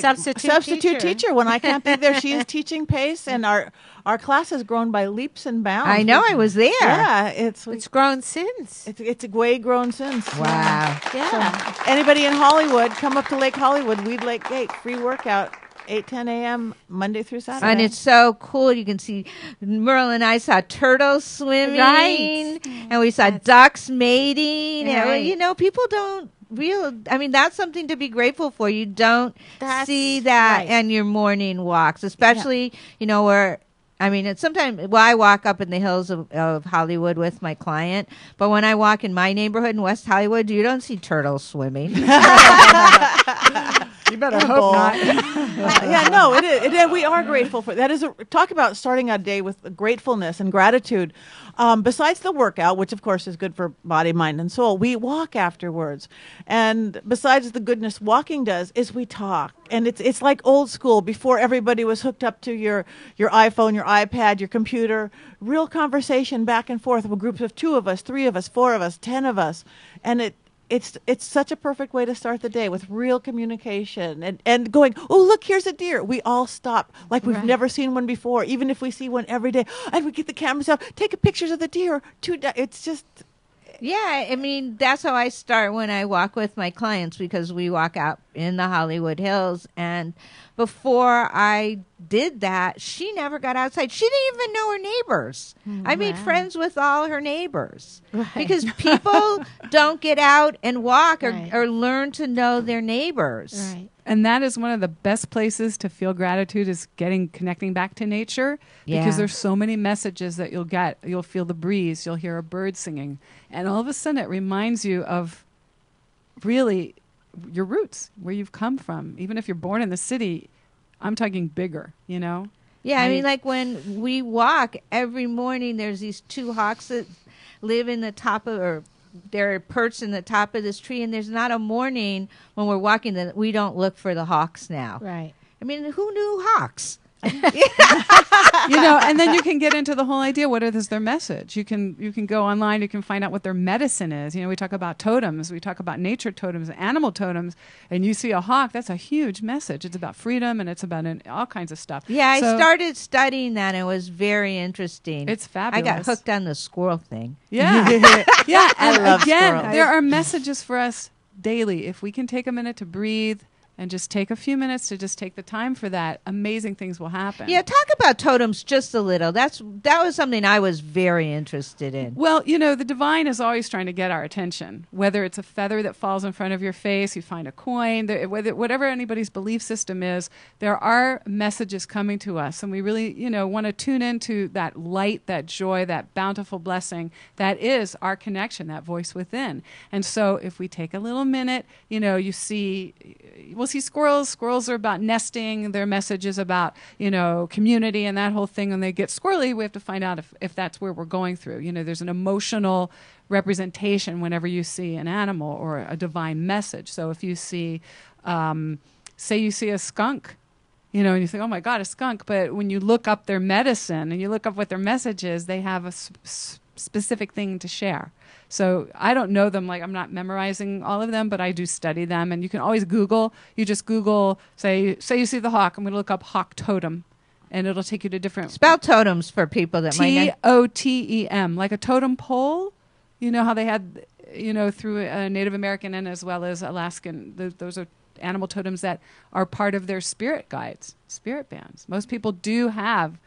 substitute teacher. When I can't be there, she is teaching pace, and our class has grown by leaps and bounds. I know. I was there. Yeah, it's grown since. It's way grown since. Wow. Yeah. So anybody in Hollywood, come up to Lake Hollywood, Weed Lake Gate, free workout. 8-10 a.m. Monday through Saturday. And it's so cool. You can see Merle and I saw turtles swimming. Right. And we saw ducks mating. Right. And, you know, people don't I mean, that's something to be grateful for. You don't see that in your morning walks, especially, you know, where I mean, it's sometimes, I walk up in the hills of Hollywood with my client, but when I walk in my neighborhood in West Hollywood, you don't see turtles swimming. You better hope not. Yeah, no, it is. We are grateful for that. Talk about starting a day with gratefulness and gratitude. Besides the workout, which of course is good for body, mind, and soul, we walk afterwards. And besides the goodness walking does, is we talk. And it's like old school, before everybody was hooked up to your iPhone, your iPad, your computer. Real conversation back and forth with groups of 2 of us, 3 of us, 4 of us, 10 of us, and it's such a perfect way to start the day, with real communication and going, oh, look, here's a deer. We all stop like we've never seen one before, even if we see one every day. And we get the cameras out, take pictures of the deer. It's just... Yeah, I mean, that's how I start when I walk with my clients, because we walk out in the Hollywood Hills. And before I did that, she never got outside. She didn't even know her neighbors. I made friends with all her neighbors because people don't get out and walk or learn to know their neighbors. Right. And that is one of the best places to feel gratitude, is connecting back to nature, because there's so many messages that you'll get. You'll feel the breeze, you'll hear a bird singing, and all of a sudden it reminds you of really your roots, where you've come from. Even if you're born in the city, I'm talking bigger, you know? Yeah, I mean, like when we walk every morning, there's these 2 hawks that live in the top of, or they're perched in the top of this tree, and there's not a morning when we're walking that we don't look for the hawks now. Right. I mean, who knew hawks? You know, and then you can get into the whole idea, what is their message? You can go online, you can find out what their medicine is. You know, we talk about totems, we talk about nature totems, animal totems, and you see a hawk, that's a huge message. It's about freedom, and it's about all kinds of stuff. Yeah, I started studying that, and it was very interesting. It's fabulous. I got hooked on the squirrel thing. Yeah. Yeah, and I love again, squirrels. there are messages for us daily. If we can take a minute to breathe and just take a few minutes to just take the time for that, amazing things will happen. Yeah, talk about totems just a little. That was something I was very interested in. Well, you know, the divine is always trying to get our attention. Whether it's a feather that falls in front of your face, you find a coin, whatever anybody's belief system is, there are messages coming to us. And we really, you know, want to tune into that light, that joy, that bountiful blessing that is our connection, that voice within. And so if we take a little minute, you know, we'll see squirrels. Squirrels are about nesting. Their message is about, you know, community and that whole thing. When they get squirrely, we have to find out if that's where we're going through. You know, there's an emotional representation whenever you see an animal or a divine message. So if you see, say you see a skunk, you know, and you think, oh my God, a skunk. But when you look up their medicine and you look up what their message is, they have a specific thing to share. So I don't know them, like I'm not memorizing all of them, but I do study them. And you can always Google. You just Google, say you see the hawk. I'm going to look up hawk totem. and it'll take you to different. Spell totems for people that might not. TOTEM, like a totem pole. You know how they had, through Native American and as well as Alaskan, those are animal totems that are part of their spirit guides, spirit bands. Most people do have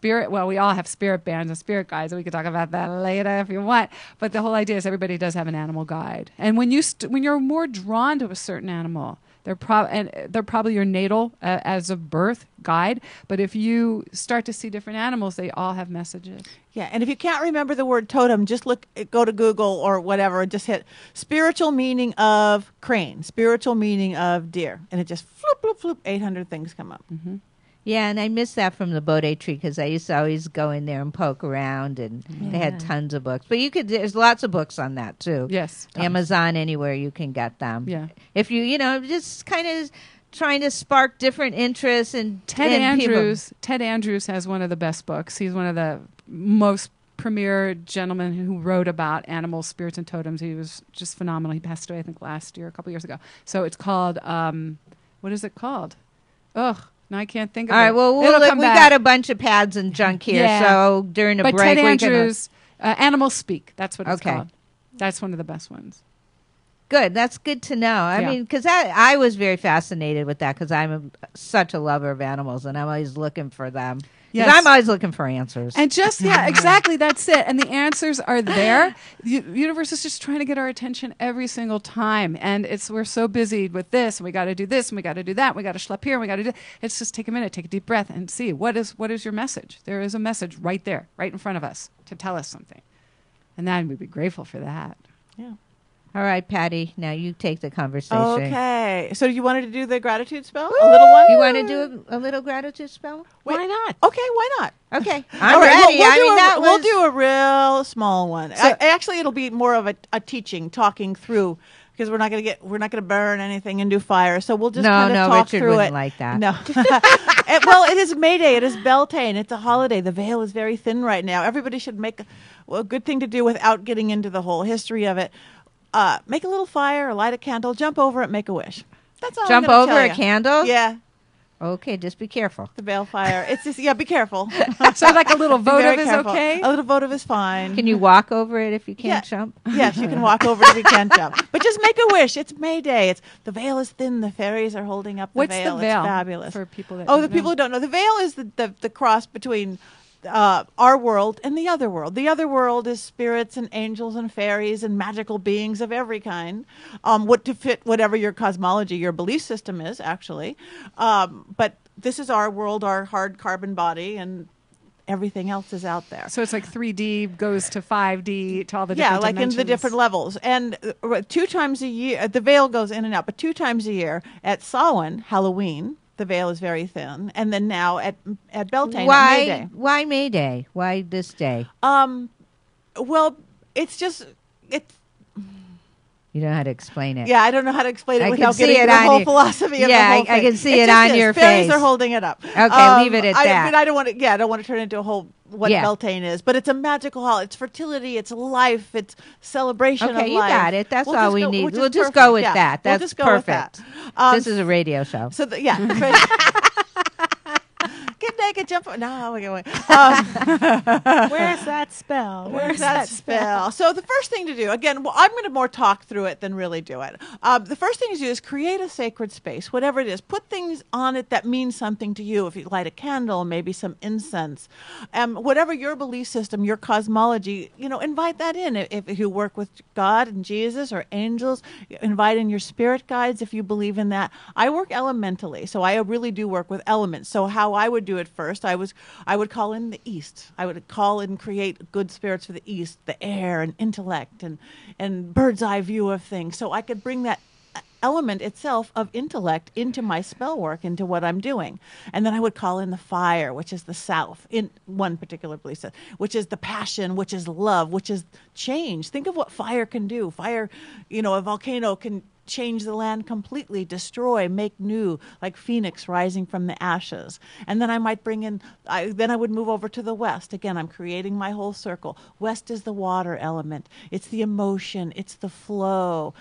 we all have spirit bands and spirit guides, and we could talk about that later if you want. But the whole idea is everybody does have an animal guide. And when you're more drawn to a certain animal, they're probably your natal as of birth guide. But if you start to see different animals, they all have messages. Yeah, and if you can't remember the word totem, just go to Google or whatever, and just hit spiritual meaning of crane, spiritual meaning of deer, and it just floop, 800 things come up. Mm-hmm. Yeah, and I missed that from the Bode tree because I used to always go in there and poke around, and they had tons of books. But there's lots of books on that too. Yes, tons. Amazon, anywhere you can get them. Yeah, if you just kind of trying to spark different interests and Ted Andrews has one of the best books. He's one of the most premier gentlemen who wrote about animals, spirits, and totems. He was just phenomenal. He passed away, I think, last year, a couple years ago. So it's called what is it called? Ugh. No, I can't think of it. All right, well, we got a bunch of pads and junk here, so during the break... Ted Andrews, Animals Speak, that's what it's called. That's one of the best ones. Good, that's good to know. I mean, because I was very fascinated with that because I'm such a lover of animals, and I'm always looking for them. Yes. I'm always looking for answers. And exactly, that's it. And the answers are there. The universe is just trying to get our attention every single time. And we're so busy with this, and we got to do this, and we got to do that, and we got to schlep here, and we got to do. It's just take a minute, take a deep breath, and see what is your message. There is a message right there, right in front of us, to tell us something, and then we'd be grateful for that. Yeah. All right, Patty, now you take the conversation. Okay. So you wanted to do the gratitude spell? A little one? You want to do a little gratitude spell? Why not? Okay, why not? Okay. I'm ready. We'll do a real small one. So, actually, it'll be more of a teaching, talking through, because we're not going to burn anything and do fire. So we'll just kind of talk Richard through wouldn't it. like that. No. Well, it is May Day. It is Beltane. It's a holiday. The veil is very thin right now. Everybody should make a good thing to do without getting into the whole history of it. Make a little fire or light a candle, jump over it, make a wish. That's all. Jump over a candle? Yeah. Okay, just be careful. The balefire. It's just, be careful. So like a little votive is okay? A little votive is fine. Can you walk over it if you can't jump? Yes, you can walk over it if you can't jump. But just make a wish. It's May Day. The veil is thin. The fairies are holding up the What's veil. The veil? It's fabulous. For people that the people who don't know. The veil is the cross between our world and the other world. The other world is spirits and angels and fairies and magical beings of every kind, what to fit whatever your cosmology, your belief system is, actually. But this is our world, our hard carbon body, and everything else is out there. So it's like 3D goes to 5D to all the different dimensions. In the different levels. And 2 times a year, the veil goes in and out, but 2 times a year at Samhain, Halloween, the veil is very thin, and then now at Beltane, at May Day. Why May Day? Why this day? Well, it's just You don't know how to explain it. Yeah, I don't know how to explain it without getting the whole philosophy of the whole thing. I can see it on your face. Fairies are holding it up. Okay, leave it at that. But I don't want to. Yeah, I don't want to turn it into a whole Beltane is. But it's a magical holiday. It's fertility. It's life. It's celebration of life. Okay, you got it. That's all we need. We'll just go with that. That's perfect. This is a radio show. So get naked, jump. No, we're going. Where's that spell? Where's that spell? So the first thing to do, again, I'm going to more talk through it than really do it. The first thing to do is create a sacred space, whatever it is. Put things on it that mean something to you. If you light a candle, maybe some incense, whatever your belief system, your cosmology, invite that in. If you work with God and Jesus or angels, invite in your spirit guides if you believe in that. I work elementally, so I really do work with elements. So how I would do it first, I would call in the East. I would call and create good spirits for the East, the air and intellect and bird's eye view of things. So I could bring that element itself of intellect into my spell work, into what I'm doing. And then I would call in the fire, which is the South, in one particular belief set, which is the passion, which is love, which is change. Think of what fire can do. Fire, a volcano can change the land completely, destroy, make new, like Phoenix rising from the ashes. And then I might bring in, then I would move over to the west. Again, I'm creating my whole circle. West is the water element. It's the emotion. It's the flow.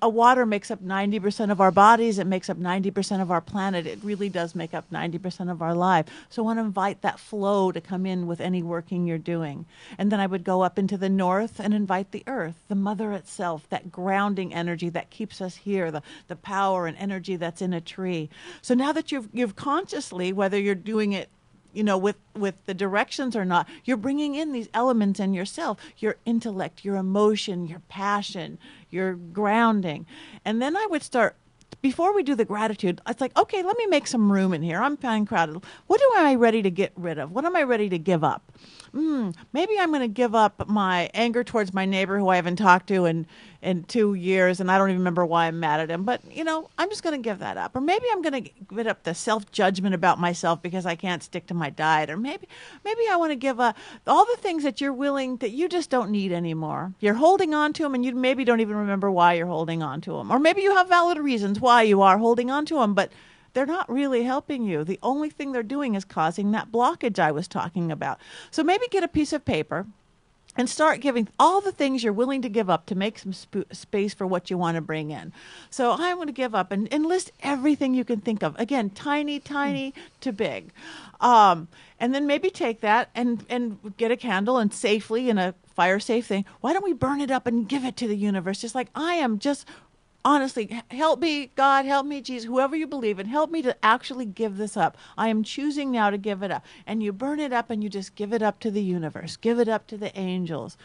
Water makes up 90% of our bodies. It makes up 90% of our planet. It really does make up 90% of our life. So I want to invite that flow to come in with any working you're doing. And then I would go up into the north and invite the earth, the mother itself, that grounding energy that keeps us here, the power and energy that's in a tree. So now that you've consciously, whether you're doing it, you know, with the directions or not, you're bringing in these elements in yourself, your intellect, your emotion, your passion, your grounding. And then I would start, before we do the gratitude, it's like, okay, let me make some room in here. I'm feeling crowded. What am I ready to get rid of? What am I ready to give up? Maybe I'm going to give up my anger towards my neighbor who I haven't talked to in 2 years, and I don't even remember why I'm mad at him. But, you know, I'm just going to give that up. Or maybe I'm going to give up the self-judgment about myself because I can't stick to my diet. Or maybe I want to give up all the things that you're willing, that you just don't need anymore. You're holding on to them, and you maybe don't even remember why you're holding on to them. Or maybe you have valid reasons why you are holding on to them, but they're not really helping you. The only thing they're doing is causing that blockage I was talking about. So maybe get a piece of paper and start giving all the things you're willing to give up to make some space for what you want to bring in. So I want to give up and list everything you can think of. Again, tiny to big. And then maybe take that and get a candle and safely in a fire safe thing. Why don't we burn it up and give it to the universe? Just like I am just... Honestly, help me, God, help me, Jesus, whoever you believe in, help me to actually give this up. I am choosing now to give it up. And you burn it up and you just give it up to the universe. Give it up to the angels.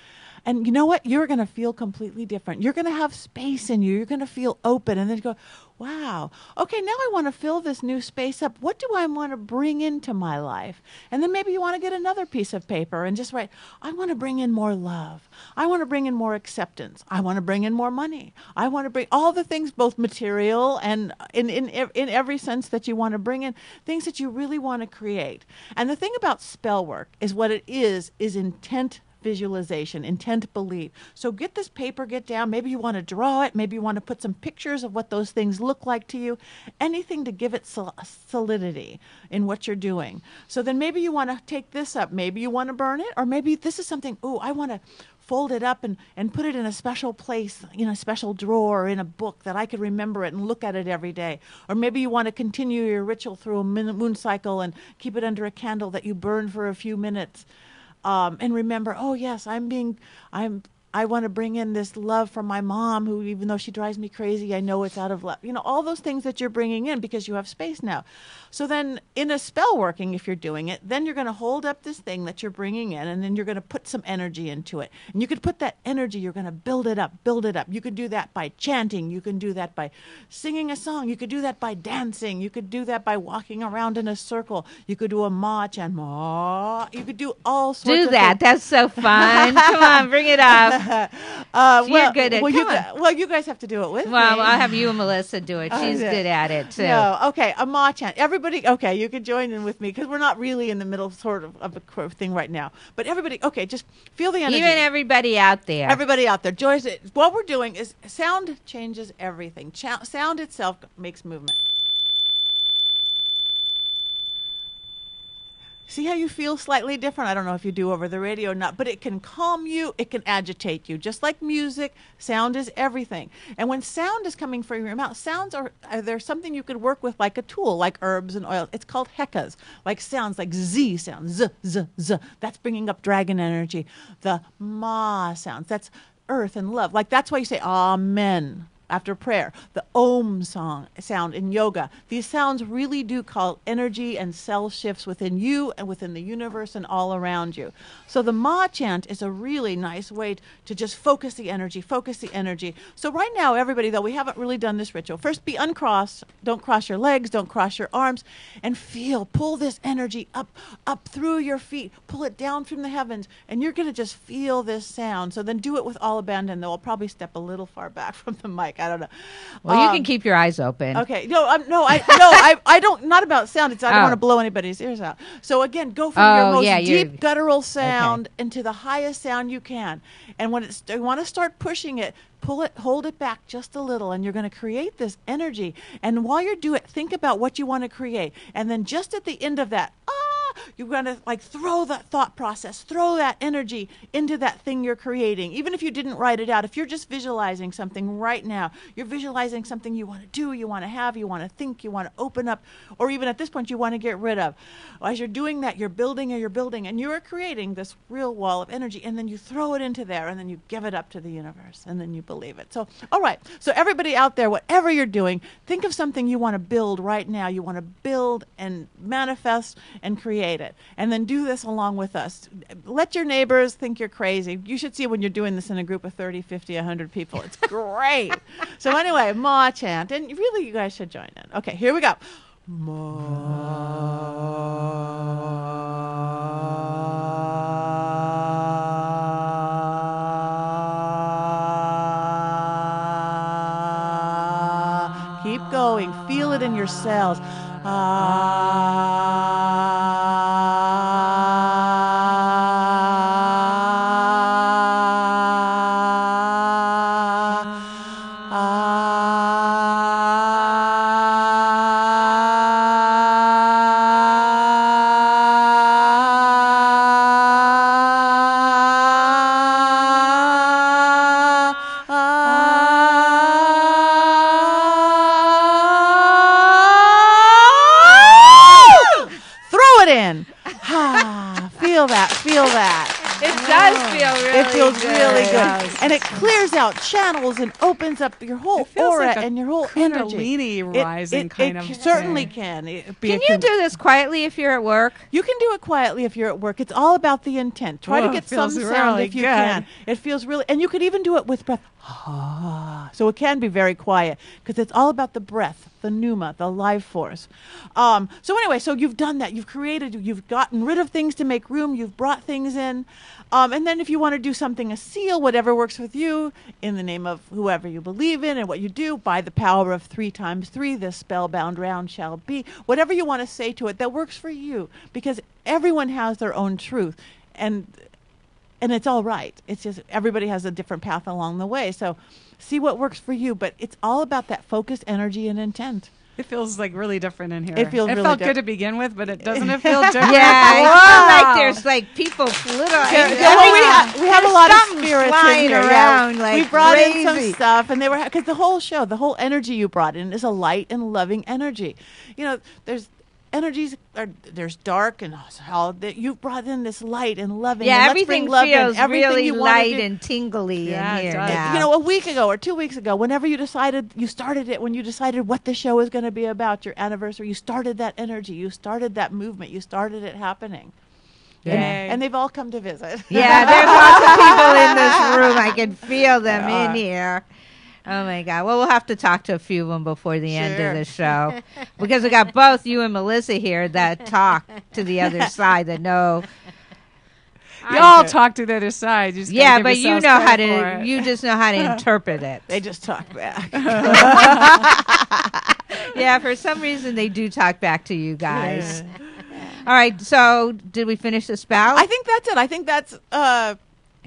And you know what? You're going to feel completely different. You're going to have space in you. You're going to feel open. And then you go, wow, okay, now I want to fill this new space up. What do I want to bring into my life? And then maybe you want to get another piece of paper and just write, I want to bring in more love. I want to bring in more acceptance. I want to bring in more money. I want to bring all the things, both material and in every sense that you want to bring in, things that you really want to create. And the thing about spell work is what it is intent visualization, intent belief. So get this paper, get down. Maybe you want to draw it. Maybe you want to put some pictures of what those things look like to you. Anything to give it solidity in what you're doing. So then maybe you want to take this up. Maybe you want to burn it. Or maybe this is something, I want to fold it up and put it in a special place, in a special drawer, in a book that I could remember it and look at it every day. Or maybe you want to continue your ritual through a moon cycle and keep it under a candle that you burn for a few minutes. And remember, oh yes, I want to bring in this love from my mom, who, even though she drives me crazy, I know it's out of love. All those things that you're bringing in because you have space now. So then in a spell working, if you're doing it, then you're going to hold up this thing that you're bringing in, and then you're going to put some energy into it. And you could put that energy, you're going to build it up. You could do that by chanting. You can do that by singing a song. You could do that by dancing. You could do that by walking around in a circle. You could do a ma chant, ma. You could do all sorts of things. That's so fun. Come on, bring it up. You're good at it. You guys have to do it with me. Well, I'll have you and Melissa do it. She's good at it, too. No, okay, a ma chant. Everybody, okay, you can join in with me because we're not really in the middle sort of a thing right now. But everybody, okay, just feel the energy. Even everybody out there. Everybody out there. Joyce, what we're doing is sound changes everything. Sound itself makes movement. See how you feel slightly different? I don't know if you do over the radio or not, but it can calm you, it can agitate you. Just like music, sound is everything. And when sound is coming from your mouth, sounds are there's something you could work with like a tool, like herbs and oils. It's called hekkas, like sounds, like Z sound, z, z, z. That's bringing up dragon energy. The ma sounds, that's earth and love. Like that's why you say amen after prayer. The Om sound in yoga. These sounds really do call energy and cell shifts within you and within the universe and all around you. So the Ma chant is a really nice way to just focus the energy. So right now, everybody, though, we haven't really done this ritual. First, be uncrossed. Don't cross your legs. Don't cross your arms. And pull this energy up through your feet. Pull it down from the heavens. And you're going to just feel this sound. So then do it with all abandon, though. I'll probably step a little far back from the mic. I don't know. Well, you can keep your eyes open. Okay. I don't. Not about sound. I don't want to blow anybody's ears out. So again, go from your most deep guttural sound into the highest sound you can. And when you want to start pushing it, pull it, hold it back just a little, and you're going to create this energy. And while you do it, think about what you want to create. And then just at the end of that, you're going to like throw that thought process, throw that energy into that thing you're creating. Even if you didn't write it out, if you're just visualizing something right now, you're visualizing something you want to do, you want to have, you want to think, you want to open up, or even at this point you want to get rid of. As you're doing that, you're building, and you're creating this real wall of energy, and then you throw it into there, and then you give it up to the universe, and then you believe it. So, all right. So everybody out there, whatever you're doing, think of something you want to build right now. You want to build and manifest and create it. And then do this along with us. Let your neighbors think you're crazy. You should see when you're doing this in a group of 30, 50, 100 people. It's great. So anyway, Ma chant. And really, you guys should join in. Okay, here we go. Ma. Keep going. Feel it in your cells. And it clears out channels and opens up your whole aura like and your whole energy. Rising kind of. It certainly can. Can you do this quietly if you're at work? You can do it quietly if you're at work. It's all about the intent. Try to get some sound if you can. It feels really, and you could even do it with breath. So it can be very quiet because it's all about the breath, the pneuma, the life force. So anyway, so you've done that. You've created, you've gotten rid of things to make room. You've brought things in. And then if you want to do something, a seal, whatever works with you, in the name of whoever you believe in and what you do, by the power of 3 times 3, this spellbound round shall be. Whatever you want to say to it that works for you, because everyone has their own truth. And it's all right. It's just everybody has a different path along the way. So see what works for you. But it's all about that focused energy and intent. It feels like really different in here. It feels really felt good to begin with, but it doesn't feel different. Yeah, I feel like there's like people little. We have a lot of spirits flying in here. around like we brought crazy. in some stuff, and they were because the whole show, the whole energy you brought in is a light and loving energy. You know, there's energies there's dark and all that you've brought in this light and loving. Yeah, and everything feels really light and tingly in here now. You know, a week ago or 2 weeks ago, whenever you started it, when you decided what the show is going to be about, your anniversary, you started that energy, you started that movement, you started it happening. And they've all come to visit. Yeah, there's lots of people in this room. I can feel them in here. Oh, my God. Well, we'll have to talk to a few of them before the end of the show. Because we got both you and Melissa here that talk to the other side that know. You all talk to the other side. You just but you know how to. You just know how to interpret it. They just talk back. Yeah, for some reason they do talk back to you guys. All right. So, did we finish the spout? I think that's it. I think that's.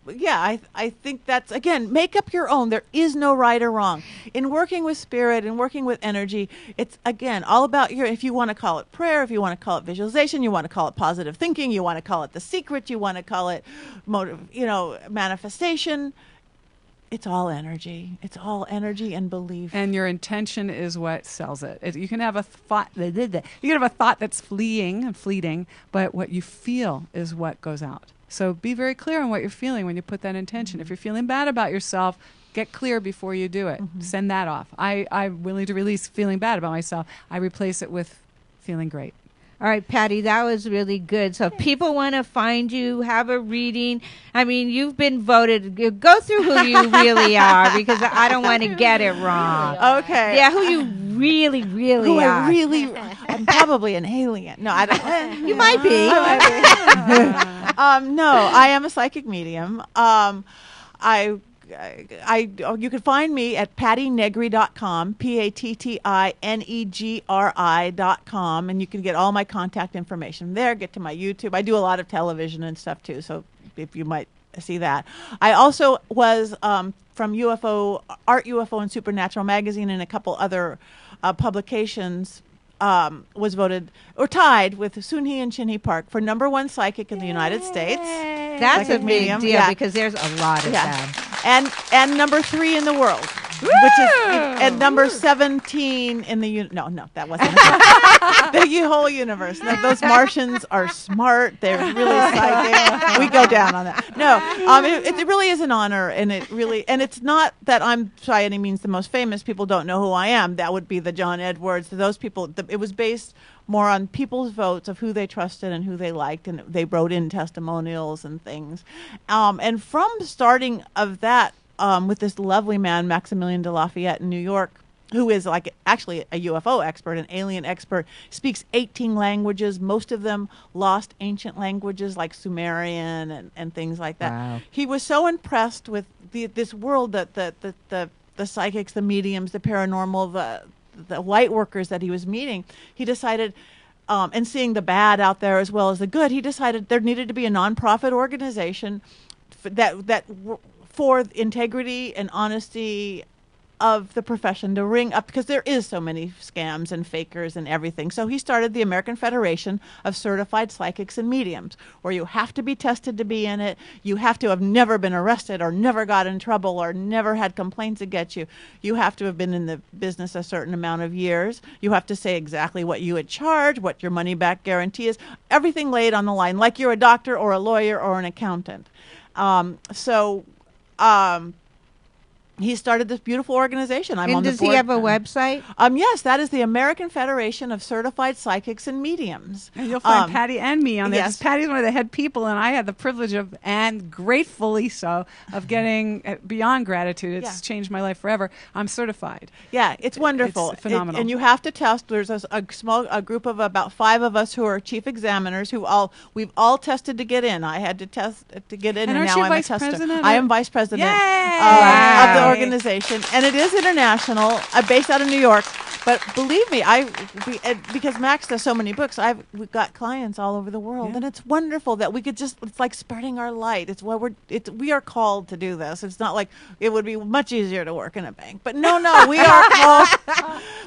I think that's, again, make up your own. There is no right or wrong. In working with spirit and working with energy, it's, again, all about if you want to call it prayer, if you want to call it visualization, you want to call it positive thinking, you want to call it the secret, you want to call it manifestation. It's all energy. It's all energy and belief. And your intention is what sells it. You can have a thought. You can have a thought that's fleeting, but what you feel is what goes out. So be very clear on what you're feeling when you put that intention. If you're feeling bad about yourself, get clear before you do it. Send that off. I'm willing to release feeling bad about myself. I replace it with feeling great. All right, Patti, that was really good. So if people want to find you, have a reading. I mean, you've been voted. Go through who you really are, because I don't want to get it wrong. Okay. Yeah, who you really, really are. I'm probably an alien. No, I don't. You might be. No, I am a psychic medium. I you can find me at pattinegri.com, PATTINEGRI.com, and you can get all my contact information there. Get to my YouTube. I do a lot of television and stuff too, so if you might see that. I also was from UFO, Art, UFO, and Supernatural magazine and a couple other publications. Was voted or tied with Soon-Hee and Chin-Hee Park for #1 psychic in the United States. That's Psychic a big medium, deal yeah. because there's a lot of them. And #3 in the world, which is and number 17 in the no, that wasn't the whole universe. No, those Martians are smart. They're really psychic. We go down on that. No, it really is an honor, and it's not that I'm by any means the most famous. People don't know who I am. That would be the John Edwards. Those people. It was based more on people's votes of who they trusted and who they liked, and they wrote in testimonials and things. And from starting of that, with this lovely man, Maximilian de Lafayette in New York, who is like actually a UFO expert, an alien expert, speaks 18 languages, most of them lost ancient languages like Sumerian and things like that. Wow. He was so impressed with this world that the psychics, the mediums, the paranormal, the light workers that he was meeting, he decided, and seeing the bad out there as well as the good, he decided there needed to be a nonprofit organization for integrity and honesty of the profession to ring up, because there is so many scams and fakers and everything. So he started the American Federation of Certified Psychics and Mediums, where you have to be tested to be in it. You have to have never been arrested or never got in trouble or never had complaints against you. You have to have been in the business a certain amount of years. You have to say exactly what you would charge, what your money back guarantee is, everything laid on the line, like you're a doctor or a lawyer or an accountant. He started this beautiful organization. I'm on the board. And does he have a website? Yes, that is the American Federation of Certified Psychics and Mediums. And you'll find Patty and me on there. Yes. Patty's one of the head people, and I had the privilege of, and gratefully so, of getting beyond gratitude. It's changed my life forever. I'm certified. Yeah, it's wonderful. It's phenomenal. And you have to test. There's a small group of about 5 of us who are chief examiners we've all tested to get in. I had to test to get in, and now I'm a tester. I am vice president of the organization, and it is international, based out of New York. But believe me, because Max does so many books, we've got clients all over the world, and it's wonderful that we could it's like spreading our light. It's what we are called to do this. It's not like it would be much easier to work in a bank, but no, we are called.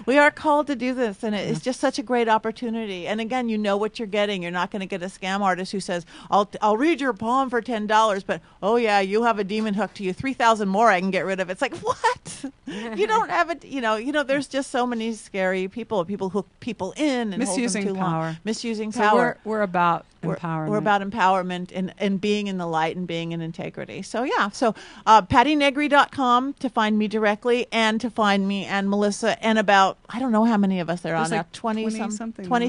We are called to do this, and it's just such a great opportunity. And again, you know what you're getting. You're not going to get a scam artist who says, "I'll read your palm for $10," but oh yeah, you have a demon hooked to you, 3,000 more I can get rid of. It's like, what? You don't have it. You know. There's just so many scary people hook people in and misusing hold them too power. long. Misusing so power. We're about empowerment. We're about empowerment and being in the light and being in integrity. So yeah. So PattiNegri.com to find me directly, and to find me and Melissa, and about, I don't know how many of us there are now. 20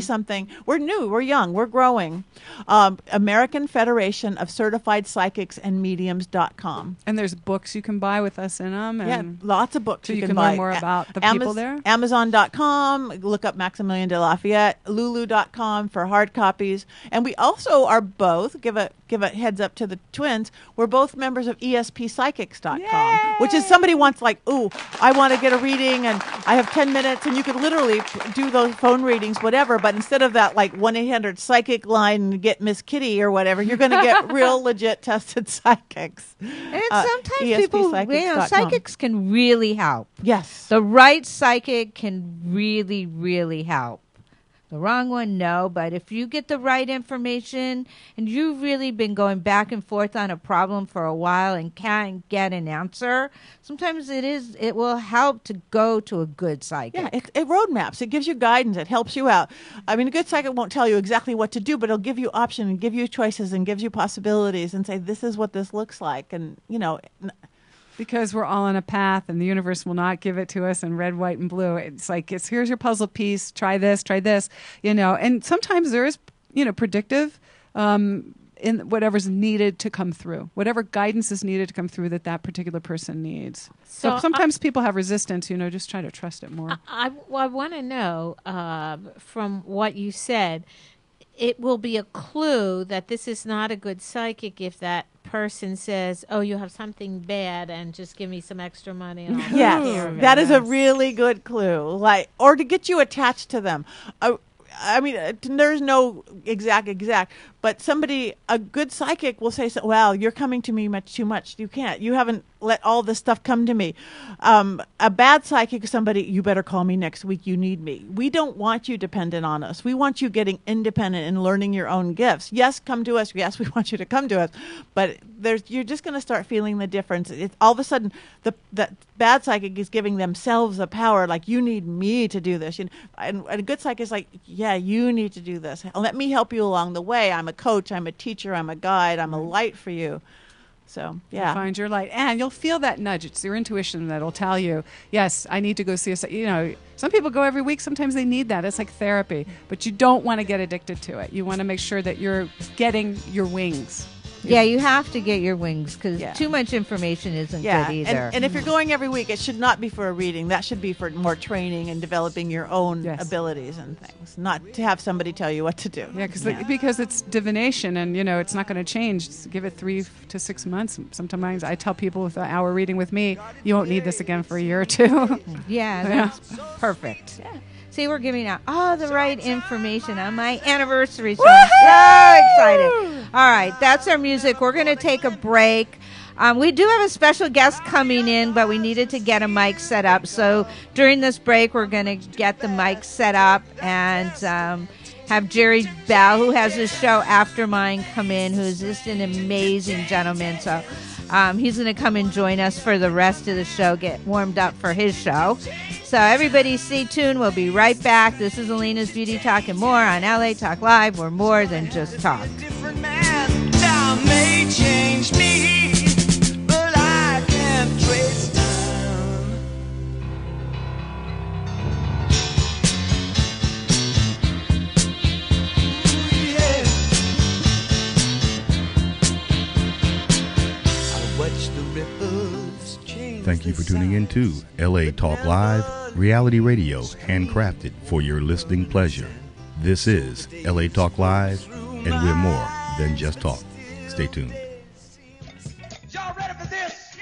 something. We're new. We're young. We're growing. American Federation of Certified Psychics and Mediums.com. And there's books you can buy with us in them. Yeah, lots of books so you can buy. learn more about the people there. Amazon.com. Look up Maximilian de Lafayette. Lulu.com for hard copies. And we also are both, give a heads up to the twins, we're both members of ESPPsychics.com, which is somebody wants like, ooh, I want to get a reading and I have 10 minutes, and you could literally do those phone readings, whatever, but instead of that like 1-800-psychic line and get Miss Kitty or whatever, you're going to get real legit tested psychics. And sometimes people, psychics can really help. Yes. The right psychic can really, really help. The wrong one, no. But if you get the right information and you've really been going back and forth on a problem for a while and can't get an answer, sometimes it will help to go to a good psychic. Yeah, it roadmaps. It gives you guidance. It helps you out. I mean, a good psychic won't tell you exactly what to do, but it'll give you options and give you choices and gives you possibilities and say, this is what this looks like. And, because we're all on a path, and the universe will not give it to us in red, white, and blue. It's like, here's your puzzle piece. Try this, And sometimes there is, predictive in whatever's needed to come through, whatever guidance is needed to come through that particular person needs. So sometimes people have resistance. Just try to trust it more. I want to know from what you said, it will be a clue that this is not a good psychic if that person says, "Oh, you have something bad, and just give me some extra money." And I'll take Yes, care of it." that is a really good clue. Like, or to get you attached to them. I mean, there's no exact, but a good psychic will say, "Well, you're coming to me much too much. You haven't let all this stuff come to me." A bad psychic is somebody, "You better call me next week. You need me." We don't want you dependent on us. We want you getting independent and learning your own gifts. Yes, come to us. Yes, we want you to come to us, but you're just going to start feeling the difference. All of a sudden, the bad psychic is giving themselves a power, like, "You need me to do this." And a good psychic is like, "Yeah, you need to do this. Let me help you along the way. I'm a coach. I'm a teacher. I'm a guide. I'm a light for you." So, yeah. Find your light. And you'll feel that nudge. It's your intuition that'll tell you, yes, I need to go see some people go every week. Sometimes they need that. It's like therapy. But you don't want to get addicted to it. You want to make sure that you're getting your wings. Yeah, you have to get your wings because too much information isn't good either. And if you're going every week, it should not be for a reading. That should be for more training and developing your own abilities and things, not to have somebody tell you what to do. Yeah, because it's divination, and it's not going to change. Just give it 3 to 6 months. Sometimes I tell people with an hour reading with me, you won't need this again for a year or two. Yeah, that's perfect. Yeah. See, we're giving out all the right information on my anniversary, so I'm so excited. All right, that's our music. We're going to take a break. We do have a special guest coming in, but we needed to get a mic set up. So during this break, we're going to get the mic set up and have Jerry Bell, who has his show After Mine, come in, who's just an amazing gentleman. So he's going to come and join us for the rest of the show, get warmed up for his show. So everybody stay tuned. We'll be right back. This is Alayna's Beauty Talk and more on LA Talk Live. We're more than just talk. Different man, time may change me, but I can't trace time. Yeah. I watch the ripples change. Thank you for tuning in to LA Talk Live, reality radio handcrafted for your listening pleasure. This is LA Talk Live, and we're more than just talk. Stay tuned.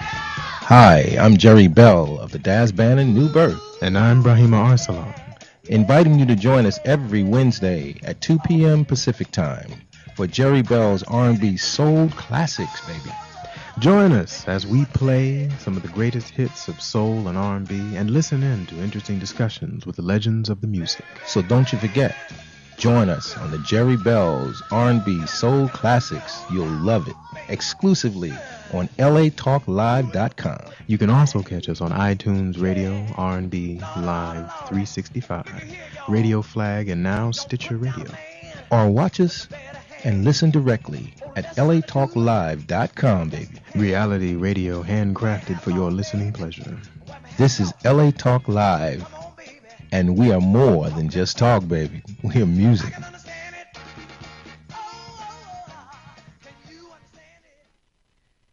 Hi, I'm Jerry Bell of the Daz Band in New Birth. And I'm Brahima Arsalan. Inviting you to join us every Wednesday at 2 p.m. Pacific Time for Jerry Bell's R&B Soul Classics, baby. Join us as we play some of the greatest hits of soul and R&B and listen in to interesting discussions with the legends of the music. So don't you forget, join us on the Jerry Bell's R&B Soul Classics. You'll love it. Exclusively on latalklive.com. You can also catch us on iTunes Radio, R&B, Live 365, Radio Flag, and now Stitcher Radio. Or watch us and listen directly at latalklive.com, baby. Reality radio handcrafted for your listening pleasure. This is LA Talk Live, and we are more than just talk, baby. We are music.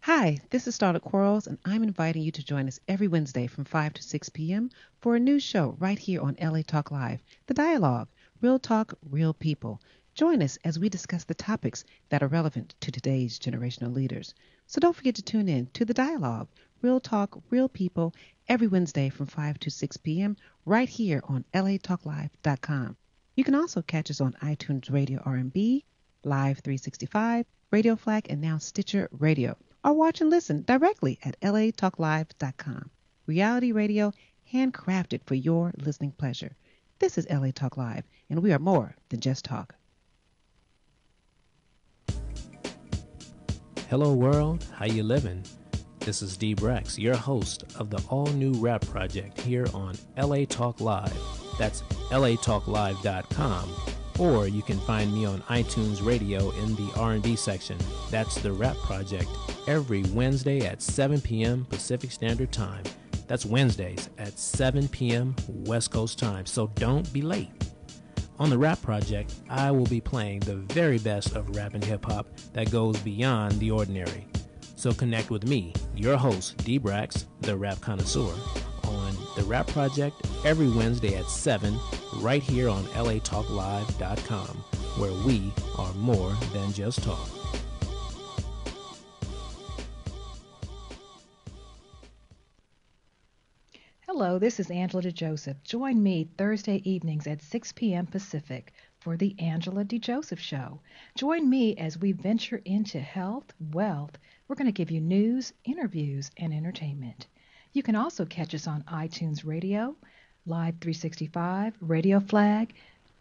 Hi, this is Starlet Quarles, and I'm inviting you to join us every Wednesday from 5 to 6 p.m. for a new show right here on LA Talk Live, The Dialogue, Real Talk, Real People. Join us as we discuss the topics that are relevant to today's generational leaders. So don't forget to tune in to The Dialogue, Real Talk, Real People, every Wednesday from 5 to 6 p.m. right here on latalklive.com. You can also catch us on iTunes Radio R&B, Live 365, Radio Flag, and now Stitcher Radio. Or watch and listen directly at latalklive.com. Reality radio handcrafted for your listening pleasure. This is LA Talk Live, and we are more than just talk. Hello world, how you living? This is D. Brex, your host of the all-new rap project here on LA Talk Live. That's latalklive.com. Or you can find me on iTunes Radio in the R&B section. That's the rap project every Wednesday at 7 p.m. Pacific Standard Time. That's Wednesdays at 7 p.m. West Coast time, so don't be late. On the Rap Project, I will be playing the very best of rap and hip-hop that goes beyond the ordinary. So connect with me, your host, D. Brax, the rap connoisseur, on the Rap Project every Wednesday at 7, right here on latalklive.com, where we are more than just talk. Hello, this is Angela DeJoseph. Join me Thursday evenings at 6 p.m. Pacific for the Angela DeJoseph Show. Join me as we venture into health, wealth. We're going to give you news, interviews, and entertainment. You can also catch us on iTunes Radio, Live 365, Radio Flag,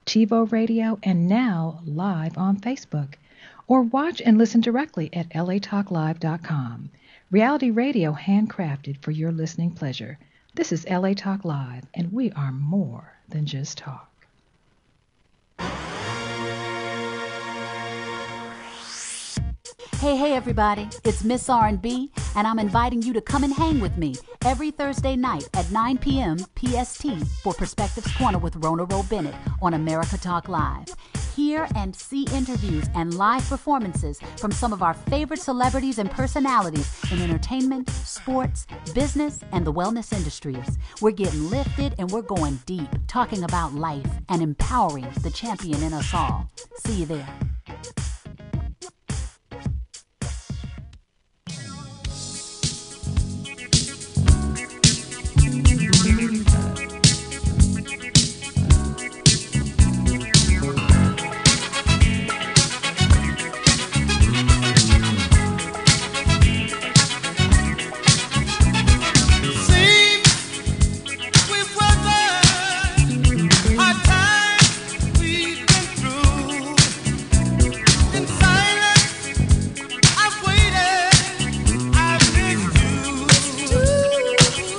TiVo Radio, and now live on Facebook. Or watch and listen directly at latalklive.com. Reality radio handcrafted for your listening pleasure. This is LA Talk Live, and we are more than just talk. Hey everybody, it's Miss R&B, and I'm inviting you to come and hang with me every Thursday night at 9 p.m. PST for Perspectives Corner with Rona Roe Bennett on America Talk Live. Hear and see interviews and live performances from some of our favorite celebrities and personalities in entertainment, sports, business, and the wellness industries. We're getting lifted and we're going deep, talking about life and empowering the champion in us all. See you there.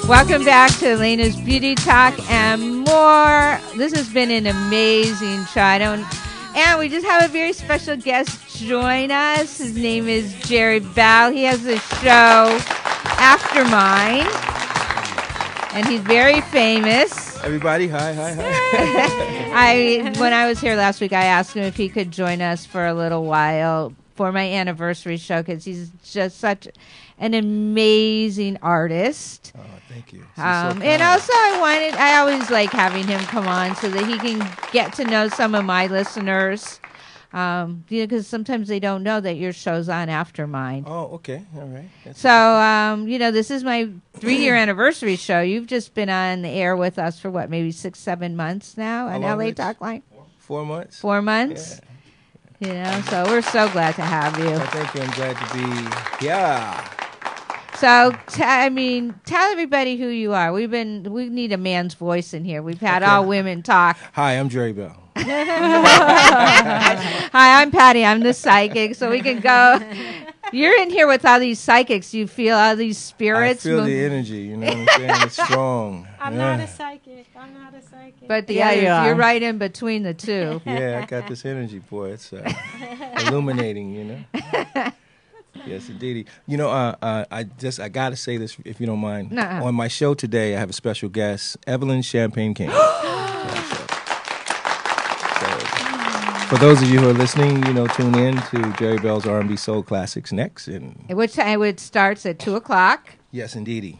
Welcome back to Alayna's Beauty Talk and more. This has been an amazing show. And we just have a very special guest join us. His name is Jerry Bell. He has a show, After Mine, and he's very famous. Everybody, hi. When I was here last week, I asked him if he could join us for a little while for my anniversary show because he's just such an amazing artist. Oh, thank you. And also I always like having him come on so that he can get to know some of my listeners. Because sometimes they don't know that your show's on After Mine. Oh, okay. All right. This is my 3-year anniversary show. You've just been on the air with us for what, maybe 6-7 months now on LA Talk Line? 4 months. 4 months? Yeah. So we're so glad to have you. Oh, thank you. I'm glad to be here. So, tell everybody who you are. We need a man's voice in here. We've had all women talk. Hi, I'm Jerry Bell. Hi, I'm Patti. I'm the psychic. So we can go. You're in here with all these psychics. You feel all these spirits. I feel the energy. You know what I'm saying? It's strong. I'm not a psychic. But you're right in between the two. Yeah, I got this energy, boy. It's illuminating, you know. Yes, indeed. You know, I got to say this, if you don't mind. Nuh-uh. On my show today, I have a special guest, Evelyn Champagne King. For those of you who are listening, tune in to Jerry Bell's R&B Soul Classics next. Which time it starts at 2:00. Yes, indeedy.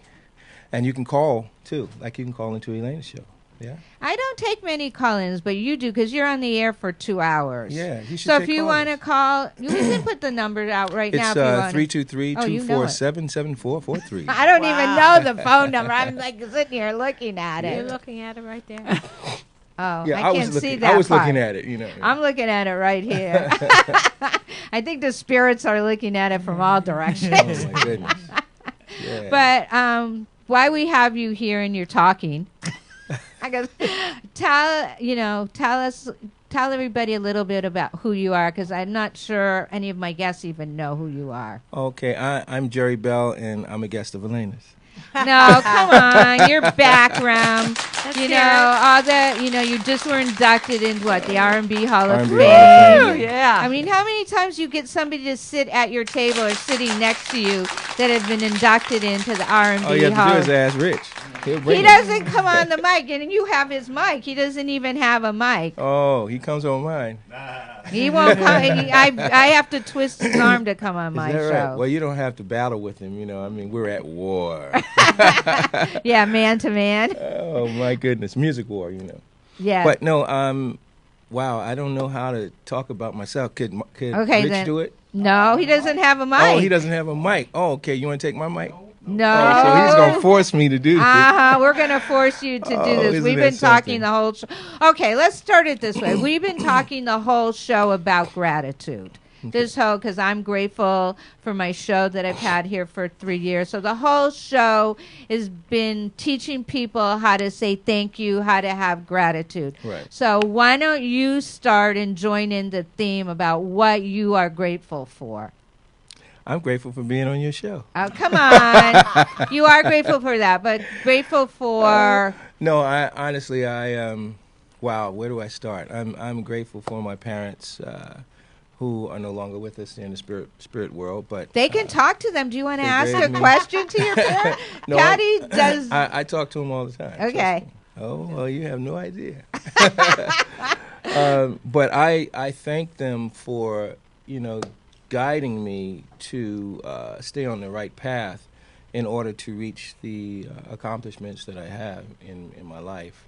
And you can call, too, like you can call into Alayna's show. Yeah. I don't take many call-ins, but you do because you're on the air for 2 hours. Yeah, you should. So if you want to call, you can put the number out right now. It's 323-247-7443. I don't even know the phone number. I'm like sitting here looking at it. You're looking at it right there. Oh, yeah, I can't see that. I was part. looking at it. I'm looking at it right here. I think the spirits are looking at it from all directions. Oh my goodness. Yeah. But why we have you here and you're talking? I guess tell everybody a little bit about who you are because I'm not sure any of my guests even know who you are. Okay, I'm Jerry Bell and I'm a guest of Alayna's. No, come on, your background. Let's you hear know all that. You just were inducted into the R&B Hall of R&B Fame. Hall of Fame. Yeah. I mean, how many times you get somebody to sit at your table or sitting next to you that have been inducted into the R&B Hall? All you have to do is ask Rich. He doesn't come on the mic, and you have his mic. He doesn't even have a mic. Oh, he comes on mine. He won't come. I have to twist his arm to come on my show. Right? Well, you don't have to battle with him. We're at war. Yeah, man to man. Oh my goodness, music war. Yeah. But no, wow, I don't know how to talk about myself. Could Rich do it? No, he doesn't have a mic. Oh, he doesn't have a mic. Oh, okay. You want to take my mic? No. Oh, so he's gonna force me to do this. We're gonna force you to do this. Isn't We've that been talking something? the whole show. Okay, let's start it this way. We've been talking the whole show about gratitude. This whole, because I'm grateful for my show that I've had here for 3 years. So the whole show has been teaching people how to say thank you, how to have gratitude. Right. So why don't you start and join in the theme about what you are grateful for? I'm grateful for being on your show. Oh, come on. You are grateful for that, but grateful for... No, I honestly, wow, where do I start? I'm grateful for my parents, who are no longer with us in the spirit world, but They can talk to them. Do you want to they ask a gave me- question to your parents? No, Patty does... I talk to them all the time. trust Okay. me. Oh, well, you have no idea. But I thank them for, guiding me to stay on the right path in order to reach the accomplishments that I have in my life,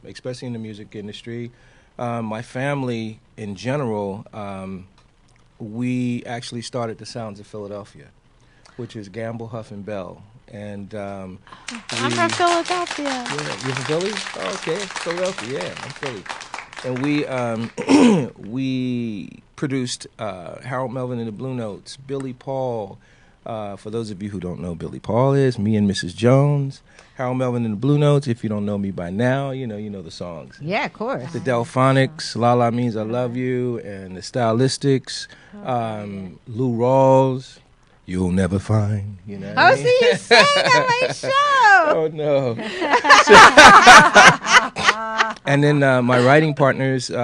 especially in the music industry. My family in general, we actually started the Sounds of Philadelphia, which is Gamble, Huff, and Bell. And I'm from Philadelphia. Yeah, you're from Philly? Oh, okay, Philadelphia. Yeah, I'm Philly. And we produced Harold Melvin and the Blue Notes, Billy Paul. For those of you who don't know Billy Paul is, Me and Mrs. Jones, Harold Melvin and the Blue Notes. If you don't know me by now, you know the songs. Yeah, of course. The Delphonics, La La Means I Love You, and the Stylistics, Lou Rawls, You'll Never Find. You know. Oh, see, you sang on my show. Oh no. And then my writing partners, who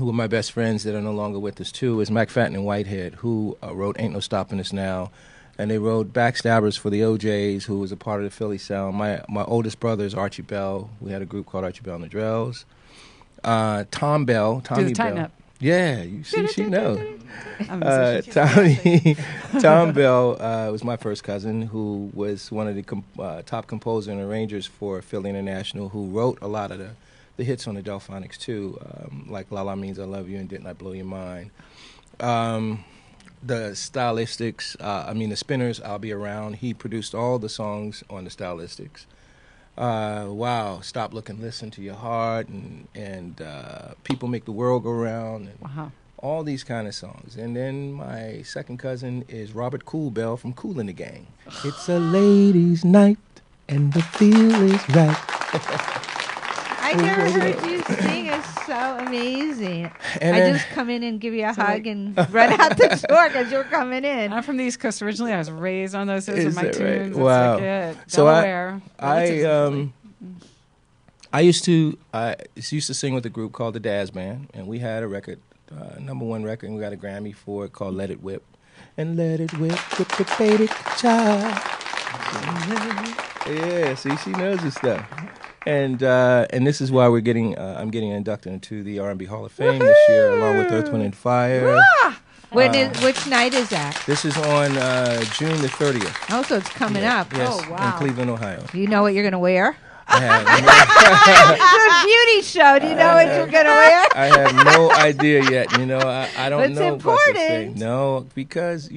are my best friends that are no longer with us too, is McFadden and Whitehead, who wrote Ain't No Stopping Us Now. And they wrote Backstabbers for the OJs, who was a part of the Philly sound. My oldest brother is Archie Bell. We had a group called Archie Bell and the Drells. Tommy Do the tighten Bell. up. Yeah, you see, she knows. I'm a musician. Tom Bell was my first cousin, who was one of the top composer and arrangers for Philly International, who wrote a lot of the hits on the Delphonics too, like La La Means I Love You and Didn't I Blow Your Mind. The Stylistics, the Spinners, I'll Be Around. He produced all the songs on the Stylistics. Wow, Stop, Look, and Listen to Your Heart, and People Make the World Go Round, and all these kind of songs. And then my second cousin is Robert Cool Bell from Kool and the Gang. It's a ladies' night, and the feel is right. I never heard you sing. It's so amazing. And I then- just come in and give you a hug and run out the door because you're coming in. I'm from the East Coast originally. I was raised on those. Those Is are my that right? tunes. Wow. That's like it. So Delaware. I used to sing with a group called the Daz Band, and we had a record, #1 record, and we got a Grammy for it called Let It Whip. And let it whip, whip the baby child. Yeah, see, she knows this stuff. And this is why I'm getting inducted into the R&B Hall of Fame this year, along with Earth, Wind, and Fire. Which night is that? This is on June the 30th. Oh, so it's coming Yeah, up. Yes, Oh, wow. in Cleveland, Ohio. Do you know what you're going to wear? I have It's a beauty show. Do you know what you're going to wear? I have no idea yet. I don't It's know about this thing. important. No, because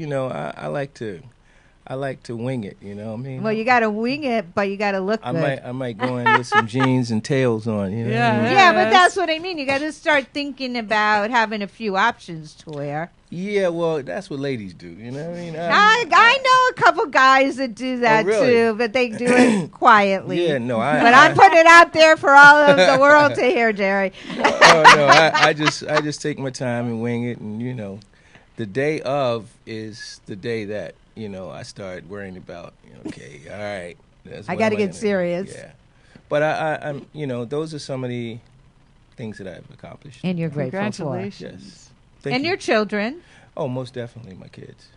I like to wing it. You know what I mean? Well, you got to wing it, but you got to look good. I might go in with some jeans and tails on. You know what I mean? Yeah, but that's what I mean. You got to start thinking about having a few options to wear. Yeah, well, that's what ladies do. You know what I mean? I know a couple guys that do that really? too, but they do it quietly. Yeah, no, but I'm putting it out there for all of the world to hear, Jerry. Oh no, I just take my time and wing it, and the day of is the day that I start worrying about. Okay, all right, I got to get serious. Yeah, but I'm those are some of the things that I've accomplished. And you're grateful for. Congratulations. Yes. Thank And you. your children. Oh, most definitely my kids.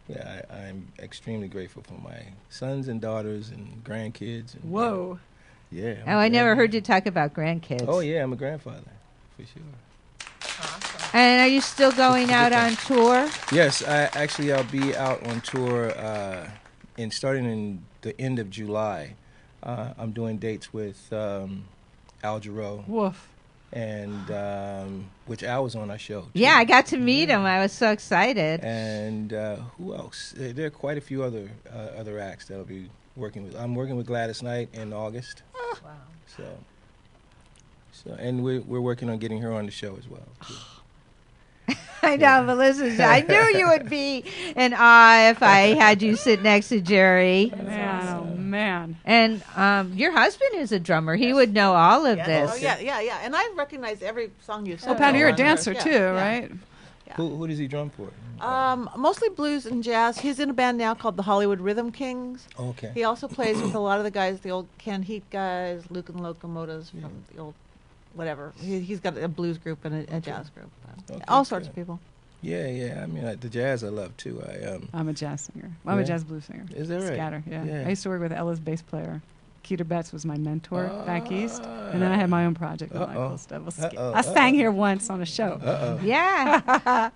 Yeah, I'm extremely grateful for my sons and daughters and grandkids. And, Whoa. Yeah. Oh, I never heard you talk about grandkids. Oh yeah, I'm a grandfather for sure. And are you still going out on tour? Yes, I'll be out on tour starting in the end of July. I'm doing dates with Al Jarreau. Woof. And which Al was on our show. Too. Yeah, I got to meet him. I was so excited. And who else? There are quite a few other acts that'll be working with. I'm working with Gladys Knight in August. Wow. So, and we're working on getting her on the show as well. Too. I know, but listen, I knew you would be in awe if I had you sit next to Jerry. Man, oh man. And your husband is a drummer. He would know all of this. Oh, yeah. And I recognize every song you sing. Oh, Patty, you're a dancer too, right? Yeah. Who does he drum for? Mostly blues and jazz. He's in a band now called the Hollywood Rhythm Kings. Okay. He also plays with a lot of the guys, the old Ken Heat guys, Luke and Locomotives from the old whatever. He's got a blues group and a jazz group. All sorts of people. Yeah. I mean, the jazz I love too. I'm a jazz singer. I'm a jazz blues singer. Is that right? Scatter, yeah. I used to work with Ella's bass player. Keter Betts was my mentor back east, and then I had my own project with Michael Stevelski. I sang here once on a show. Yeah.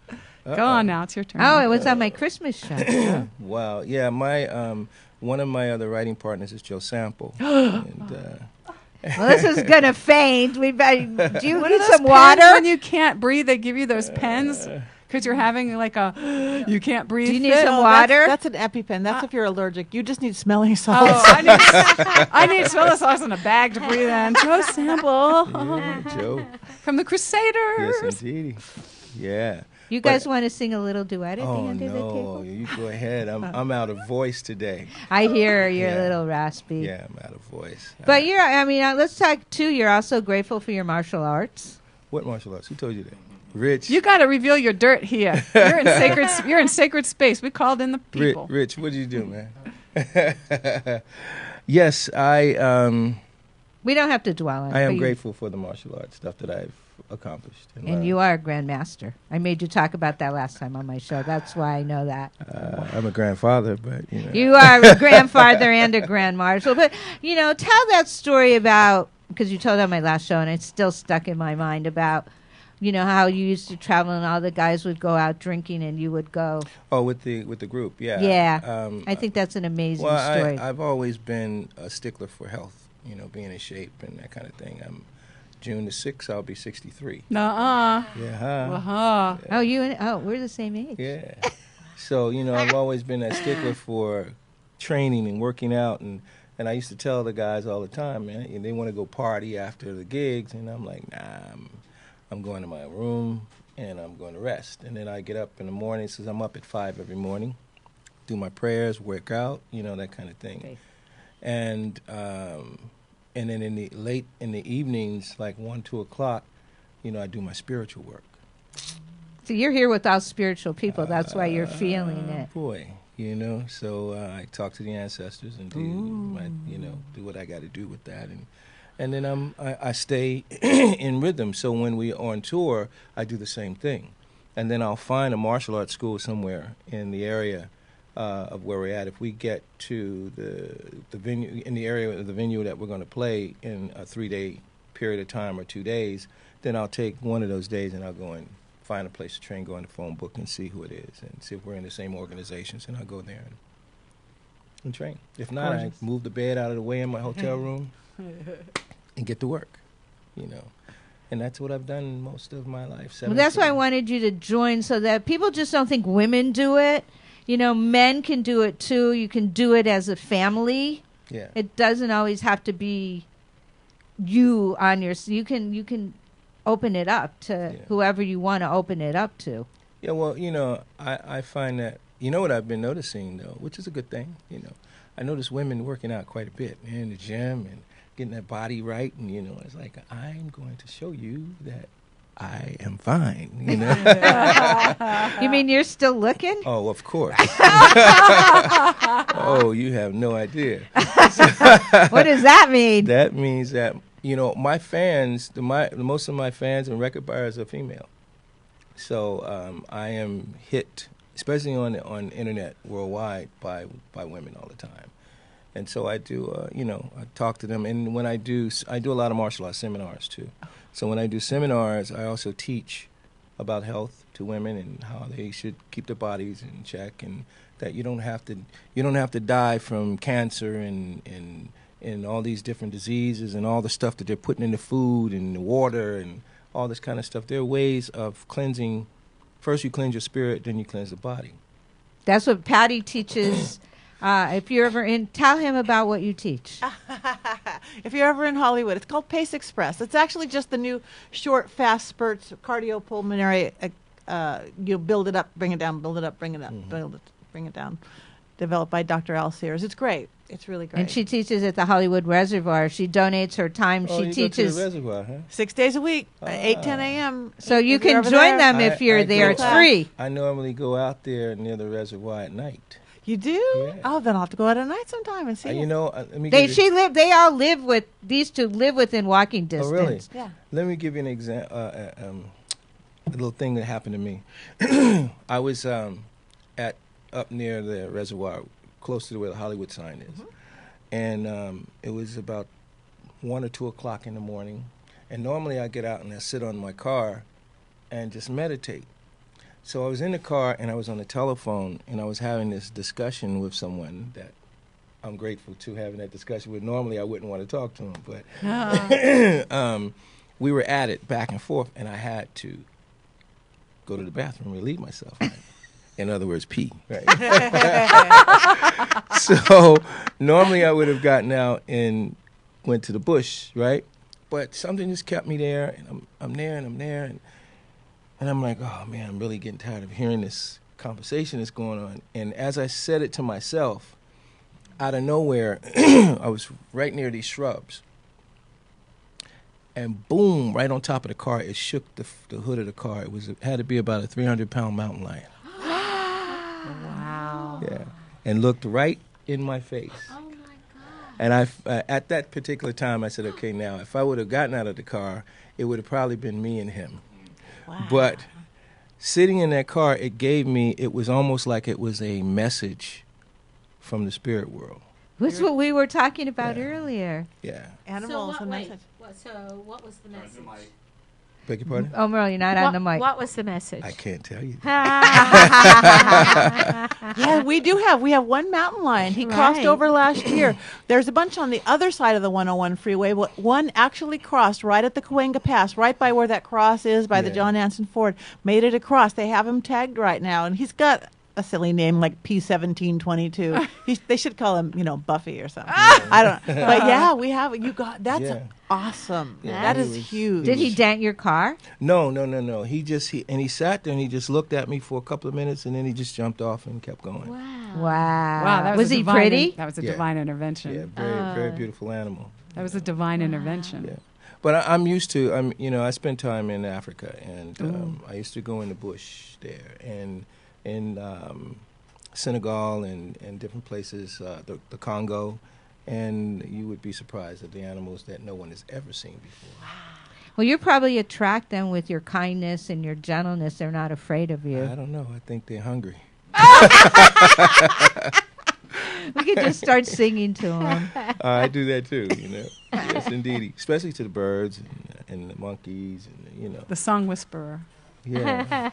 Go on now, it's your turn. Oh, it was on my Christmas show. Wow. Yeah, my one of my other writing partners is Joe Sample. And, well, this is gonna faint. Do you need some pens water? When you can't breathe, they give you those pens because you're having like a you can't breathe. Do you need fit. some water? That's an EpiPen. That's if you're allergic. You just need smelling Oh, salts. I need smelling sauce in a bag to breathe in. Joe Sample. Yeah, Joe. From the Crusaders. Yes, indeed. Yeah. You guys want to sing a little duet at the end of the no, table? you go ahead. I'm out of voice today. I hear you're a little raspy. Yeah, I'm out of voice. But let's talk too. You're also grateful for your martial arts. What martial arts? Who told you that? Rich. You got to reveal your dirt here. You're in sacred. You're in sacred space. We called in the people. Rich, what did you do, man? Yes, I. We don't have to dwell on it. I am grateful for the martial arts stuff that I've accomplished. And you are a grandmaster. I made you talk about that last time on my show. That's why I know that. I'm a grandfather, but you know. You are a grandfather and a grand marshal. But tell that story about, because you told it on my last show, and it's still stuck in my mind, about how you used to travel and all the guys would go out drinking and you would go. Oh, with the group, yeah. Yeah, I think that's an amazing story. I've always been a stickler for health, being in shape and that kind of thing. I'm June the 6th, I'll be 63. Nuh-uh. Yeah. Uh-huh. Yeah. We're the same age. Yeah. So, I've always been a stickler for training and working out, and I used to tell the guys all the time, man, they want to go party after the gigs, and I'm like, nah, I'm going to my room and I'm going to rest. And then I get up in the morning, since I'm up at 5 every morning, do my prayers, work out, that kind of thing. Okay. And then in the evenings, like 1, 2 o'clock, I do my spiritual work. So you're here with all spiritual people. That's why you're feeling it. Boy, So I talk to the ancestors and do what I got to do with that, and then I stay in rhythm. So when we are on tour, I do the same thing, and then I'll find a martial arts school somewhere in the area of where we're at. If we get to the venue, in the area of the venue that we're going to play in a 3-day period of time or 2 days, then I'll take one of those days and I'll go and find a place to train, go in the phone book and see who it is and see if we're in the same organizations, and I'll go there and train. If not, I move the bed out of the way in my hotel room and get to work, And that's what I've done most of my life. Well, that's why I wanted you to join, so that people just don't think women do it. Men can do it too. You can do it as a family. Yeah. It doesn't always have to be you on your. You can open it up to whoever you want to open it up to. Yeah. Well, I find that what I've been noticing though, which is a good thing. I notice women working out quite a bit in the gym and getting that body right, and it's like, I'm going to show you that I am fine, You mean you're still looking? Oh, of course. Oh, you have no idea. What does that mean? That means that, my fans, most of my fans and record buyers are female. So I am hit, especially on the internet worldwide, by women all the time. And so I do, I talk to them. And when I do a lot of martial arts seminars too. So when I do seminars, I also teach about health to women and how they should keep their bodies in check, and that you don't have to die from cancer and all these different diseases and all the stuff that they're putting in the food and the water and all this kind of stuff. There are ways of cleansing. First you cleanse your spirit, then you cleanse the body. That's what Patti teaches. If you're ever in, tell him about what you teach. If you're ever in Hollywood, it's called Pace Express. It's actually just the new short, fast spurts, cardiopulmonary. You build it up, bring it down, build it up, bring it up, bring it down. Developed by Dr. Al Sears. It's great. It's really great. And she teaches at the Hollywood Reservoir. She donates her time. Oh, She you teaches go to the reservoir, huh? 6 days a week, 8, 10 a.m. So you If you're can ever join there. them if you're there. It's free. I normally go out there near the reservoir at night. You do? Oh, then I'll have to go out at night sometime and see. You know, let me They give you, they all live with these two live within walking distance. Oh, really? Yeah. Let me give you an example. A little thing that happened to me. I was up near the reservoir, close to where the Hollywood sign is, and it was about 1 or 2 o'clock in the morning. And normally I get out and I sit on my car and just meditate. So I was in the car and I was on the telephone and I was having this discussion with someone that I'm grateful to having that discussion with. Normally I wouldn't want to talk to him, but we were at it back and forth, and I had to go to the bathroom, relieve myself. Right? In other words, pee. Right? So normally I would have gotten out and went to the bush, right? But something just kept me there, and I'm there, and I'm like, oh man, I'm really getting tired of hearing this conversation that's going on. And as I said it to myself, out of nowhere, I was right near these shrubs, and boom, right on top of the car, it shook the hood of the car. It had to be about a 300-pound mountain lion. Wow. Yeah, and looked right in my face. Oh my God. And at that particular time, I said, okay, now, if I would have gotten out of the car, it would have probably been me and him. Wow. But sitting in that car, it was almost like it was a message from the spirit world. That's what we were talking about earlier. Yeah. Animals and message. So what was the message? Beg your pardon? Oh, Merle, you're not on the mic. What was the message? I can't tell you. Yeah, we have one mountain lion. He crossed Right. over last year. There's a bunch on the other side of the 101 freeway. One actually crossed right at the Cahuenga Pass, right by where that cross is, by the John Anson Ford. Made it across. They have him tagged right now, and he's got a silly name like P1722. They should call him, Buffy or something. I don't. But yeah, we have. You got that's awesome. Yeah, that he is was- huge. Did he dent your car? No. He sat there and he just looked at me for a couple of minutes, and then he just jumped off and kept going. Wow. Wow, that Was a he divine pretty? That was a Yeah. divine intervention. Yeah, very beautiful animal. That was a divine intervention. Yeah. But I'm used to. I spent time in Africa, and I used to go in the bush there, and in Senegal and different places, the Congo, and you would be surprised at the animals that no one has ever seen before. Well, you probably attract them with your kindness and your gentleness. They're not afraid of you. I don't know. I think they're hungry. We could just start singing to them. I do that too, Yes, indeed. Especially to the birds and the monkeys, and The song whisperer. Yeah.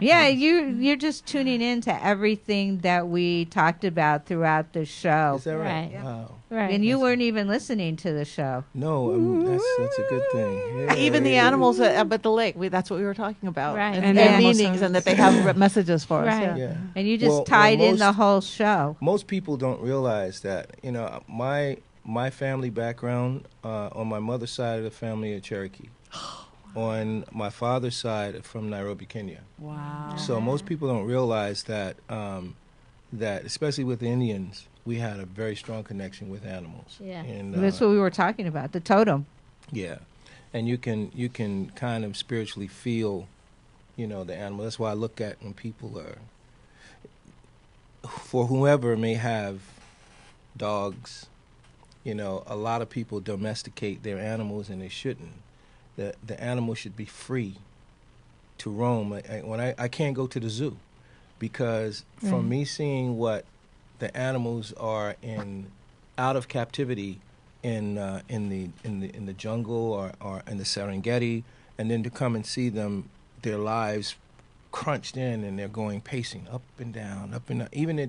Yeah, you're just tuning in to everything that we talked about throughout the show. Is that right? Right. Wow. Right. And you weren't even listening to the show. No, that's a good thing. Yeah. Even the animals up at the lake. That's what we were talking about. Right. And And their animals meanings, are- and that they have messages for us. Right. Yeah. Yeah. And you just Well, tied in most- the whole show. Most people don't realize that. My family background, on my mother's side of the family are Cherokee. On my father's side, from Nairobi, Kenya. Wow. So most people don't realize that, that especially with the Indians, we had a very strong connection with animals. Yeah. And, That's what we were talking about, the totem. yeah, and you can kind of spiritually feel, the animal. That's why I look at when people are, for whoever may have dogs, a lot of people domesticate their animals, and they shouldn't. The animal should be free to roam. I can't go to the zoo, because from me seeing what the animals are out of captivity in the jungle or in the Serengeti, and then to come and see them, their lives crunched in, and they're going pacing up and down, up and down. Even they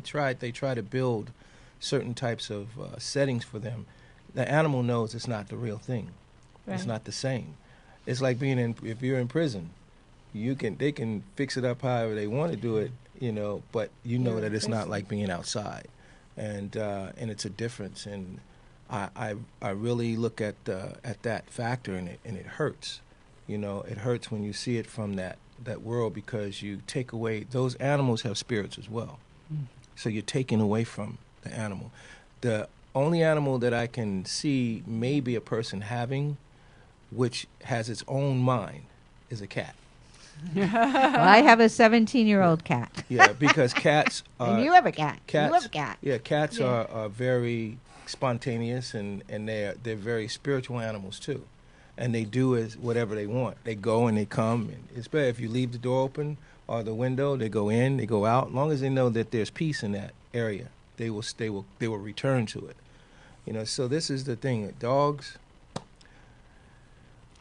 try to build certain types of settings for them. The animal knows it's not the real thing. It's not the same. It's like being in, if you're in prison, they can fix it up however they want to do it, but that it's not like being outside, and it's a difference, and I really look at that factor, and it hurts, it hurts when you see it from that world, because you take away, those animals have spirits as well, so you're taking away from the animal. The only animal that I can see maybe a person having, which has its own mind, is a cat. Well, I have a 17-year-old cat. Yeah, because cats are... And you have a cat. Cats, you have a cat. Yeah, cats are very spontaneous, and they're very spiritual animals, too. And they do whatever they want. They go and they come. And it's better if you leave the door open or the window, they go in, they go out. As long as they know that there's peace in that area, they will return to it. So this is the thing. Dogs,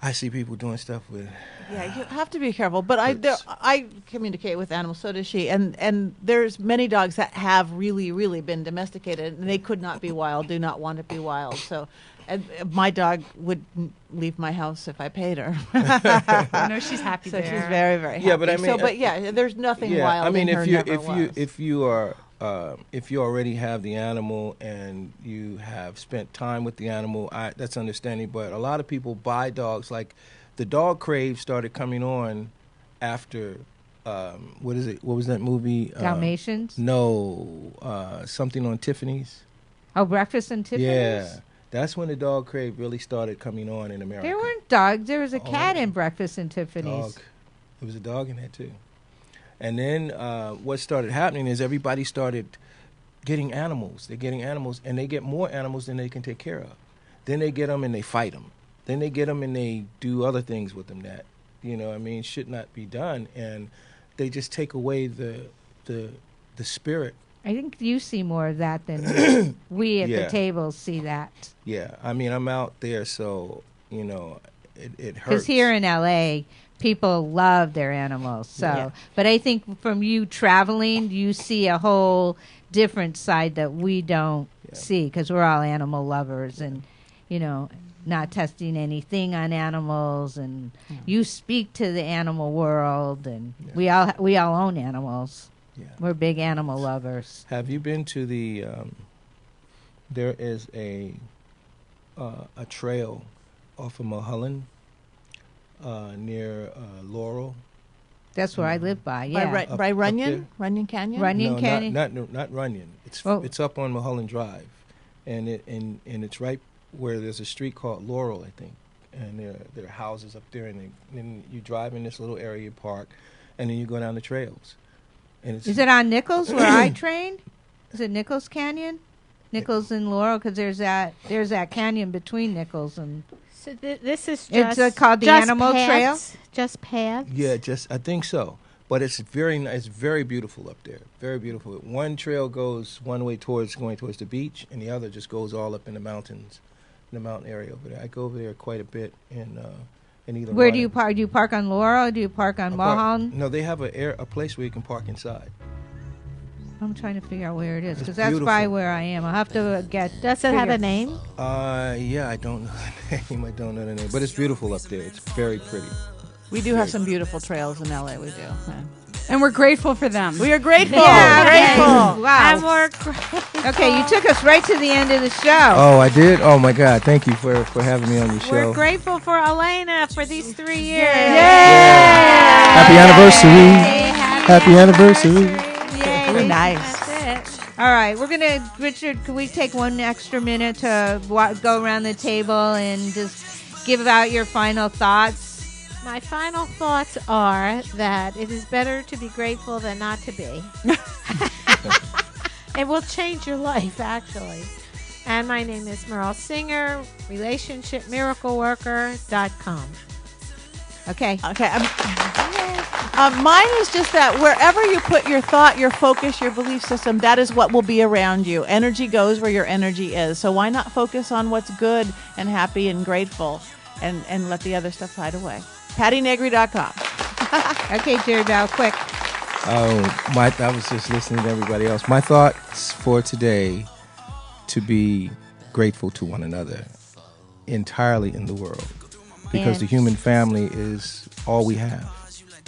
I see people doing stuff with. Yeah, you have to be careful. But I communicate with animals, so does she. And there's many dogs that have really, really been domesticated, and they could not be wild, do not want to be wild. So my dog wouldn't leave my house if I paid her. I know she's happy so there. She's very, very happy. Yeah, but I mean, there's nothing wild. I mean, in her, if you already have the animal and you have spent time with the animal, that's understanding. But a lot of people buy dogs. Like the dog crave started coming on after what is it? What was that movie? Dalmatians? No, something on Tiffany's. Oh, Breakfast in Tiffany's? Yeah. That's when the dog crave really started coming on in America. There weren't dogs. There was a cat in Breakfast in Tiffany's. Dog. There was a dog in there, too. And then what started happening is everybody started getting animals. They're getting animals, and they get more animals than they can take care of. Then they get them and they fight them. Then they get them and they do other things with them that, should not be done. And they just take away the spirit. I think you see more of that than we at the table see that. Yeah, I mean, I'm out there, so, it hurts. Because here in L.A., people love their animals. So, But I think from you traveling, you see a whole different side that we don't see, because we're all animal lovers and, not testing anything on animals. And you speak to the animal world, and we all own animals. Yeah. We're big animal lovers. Have you been to the? There is a trail off of Mulholland near Laurel. That's where I live by. Yeah, by Runyon, Runyon Canyon. Runyon Canyon. Not Runyon. It's up on Mulholland Drive, and it's right where there's a street called Laurel, I think, and there are houses up there, and then you drive in this little area park, and then you go down the trails. Is it on Nichols where I train? Is it Nichols Canyon? Nichols and Laurel, because there's that canyon between Nichols and. So this is just. It's called the Animal Trail. Just paths. Yeah, I think so. But it's very nice. It's very beautiful up there. Very beautiful. One trail goes one way going towards the beach, and the other just goes all up in the mountains, in the mountain area over there. I go over there quite a bit in either. Where do you park? Do you park on Laurel? Do you park on Mulholland? No, they have a place where you can park inside. I'm trying to figure out where it is, because that's by where I am. I'll have to get. Does it have a name? Yeah, I don't know the name. I don't know the name, but it's beautiful up there. It's very pretty. We do have some beautiful trails in LA. We do. And we're grateful for them. We are grateful. Yeah, grateful. Wow. And we're grateful. Okay, you took us right to the end of the show. Oh, I did? Oh, my God. Thank you for having me on your show. We're grateful for Alayna for these 3 years. Yeah. Happy anniversary. Happy anniversary. Very nice. All right, Richard, can we take one extra minute to go around the table and just give out your final thoughts? My final thoughts are that it is better to be grateful than not to be. It will change your life, actually. And my name is Merle Singer, relationshipmiracleworker.com. Okay. Mine is just that wherever you put your thought, your focus, your belief system, that is what will be around you. Energy goes where your energy is. So why not focus on what's good and happy and grateful and let the other stuff hide away? PattiNegri.com. Okay, Jerry Bell, quick. I was just listening to everybody else. My thoughts for today, to be grateful to one another entirely in the world. because And- the human family is all we have.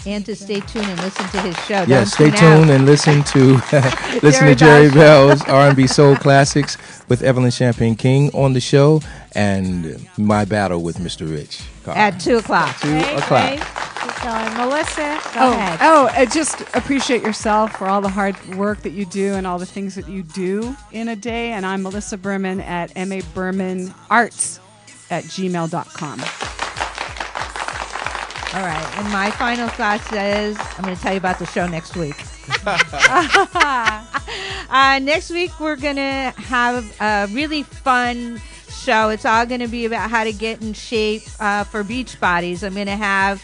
And to stay tuned and listen to his show. Yes, Don't stay tune tuned out. and listen to Jerry Jerry Bell's Bell's R&B Soul Classics with Evelyn Champagne King on the show, and my battle with Mr. Rich Carr. At 2 o'clock. 2 o'clock. Keep going. Melissa, go ahead. Just appreciate yourself for all the hard work that you do and all the things that you do in a day. And I'm Melissa Berman at mabermanarts@gmail.com. All right. And my final thoughts is I'm going to tell you about the show next week. Next week, we're going to have a really fun show. It's all going to be about how to get in shape for beach bodies. I'm going to have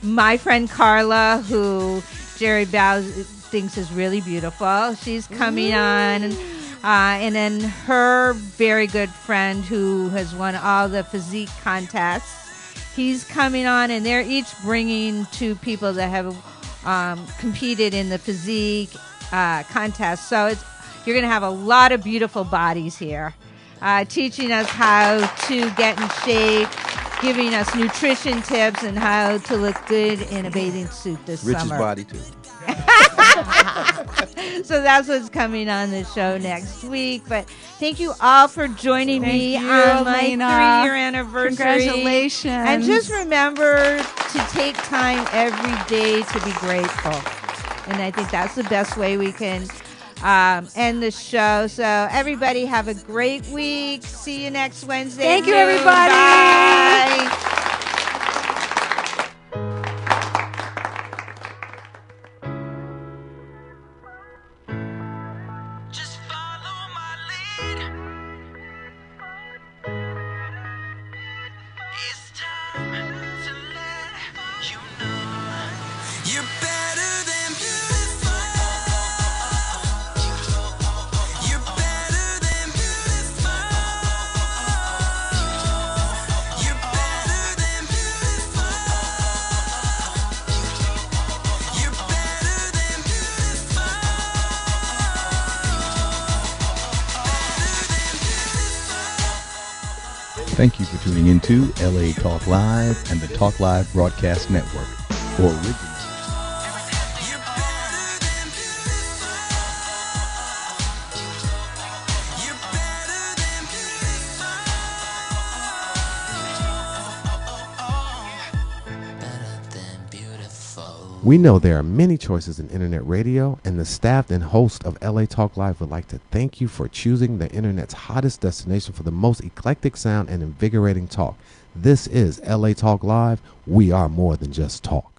my friend Carla, who Jerry Bell thinks is really beautiful. She's coming on. And then her very good friend who has won all the physique contests. He's coming on, and they're each bringing 2 people that have competed in the physique contest. So you're going to have a lot of beautiful bodies here, teaching us how to get in shape, giving us nutrition tips, and how to look good in a bathing suit this Rich's summer. body, too. So that's what's coming on the show next week. But thank you all for joining me you, on my Alayna. 3-year anniversary. Congratulations. And just remember to take time every day to be grateful. And I think that's the best way we can end the show. So everybody have a great week. See you next Wednesday. Thank you, noon. everybody. Bye. You're better than beautiful. You're better than beautiful. You're better than beautiful. You're better than beautiful. Thank you for tuning into LA Talk Live and the Talk Live Broadcast Network. For original We know there are many choices in internet radio, and the staff and host of LA Talk Live would like to thank you for choosing the internet's hottest destination for the most eclectic sound and invigorating talk. This is LA Talk Live. We are more than just talk.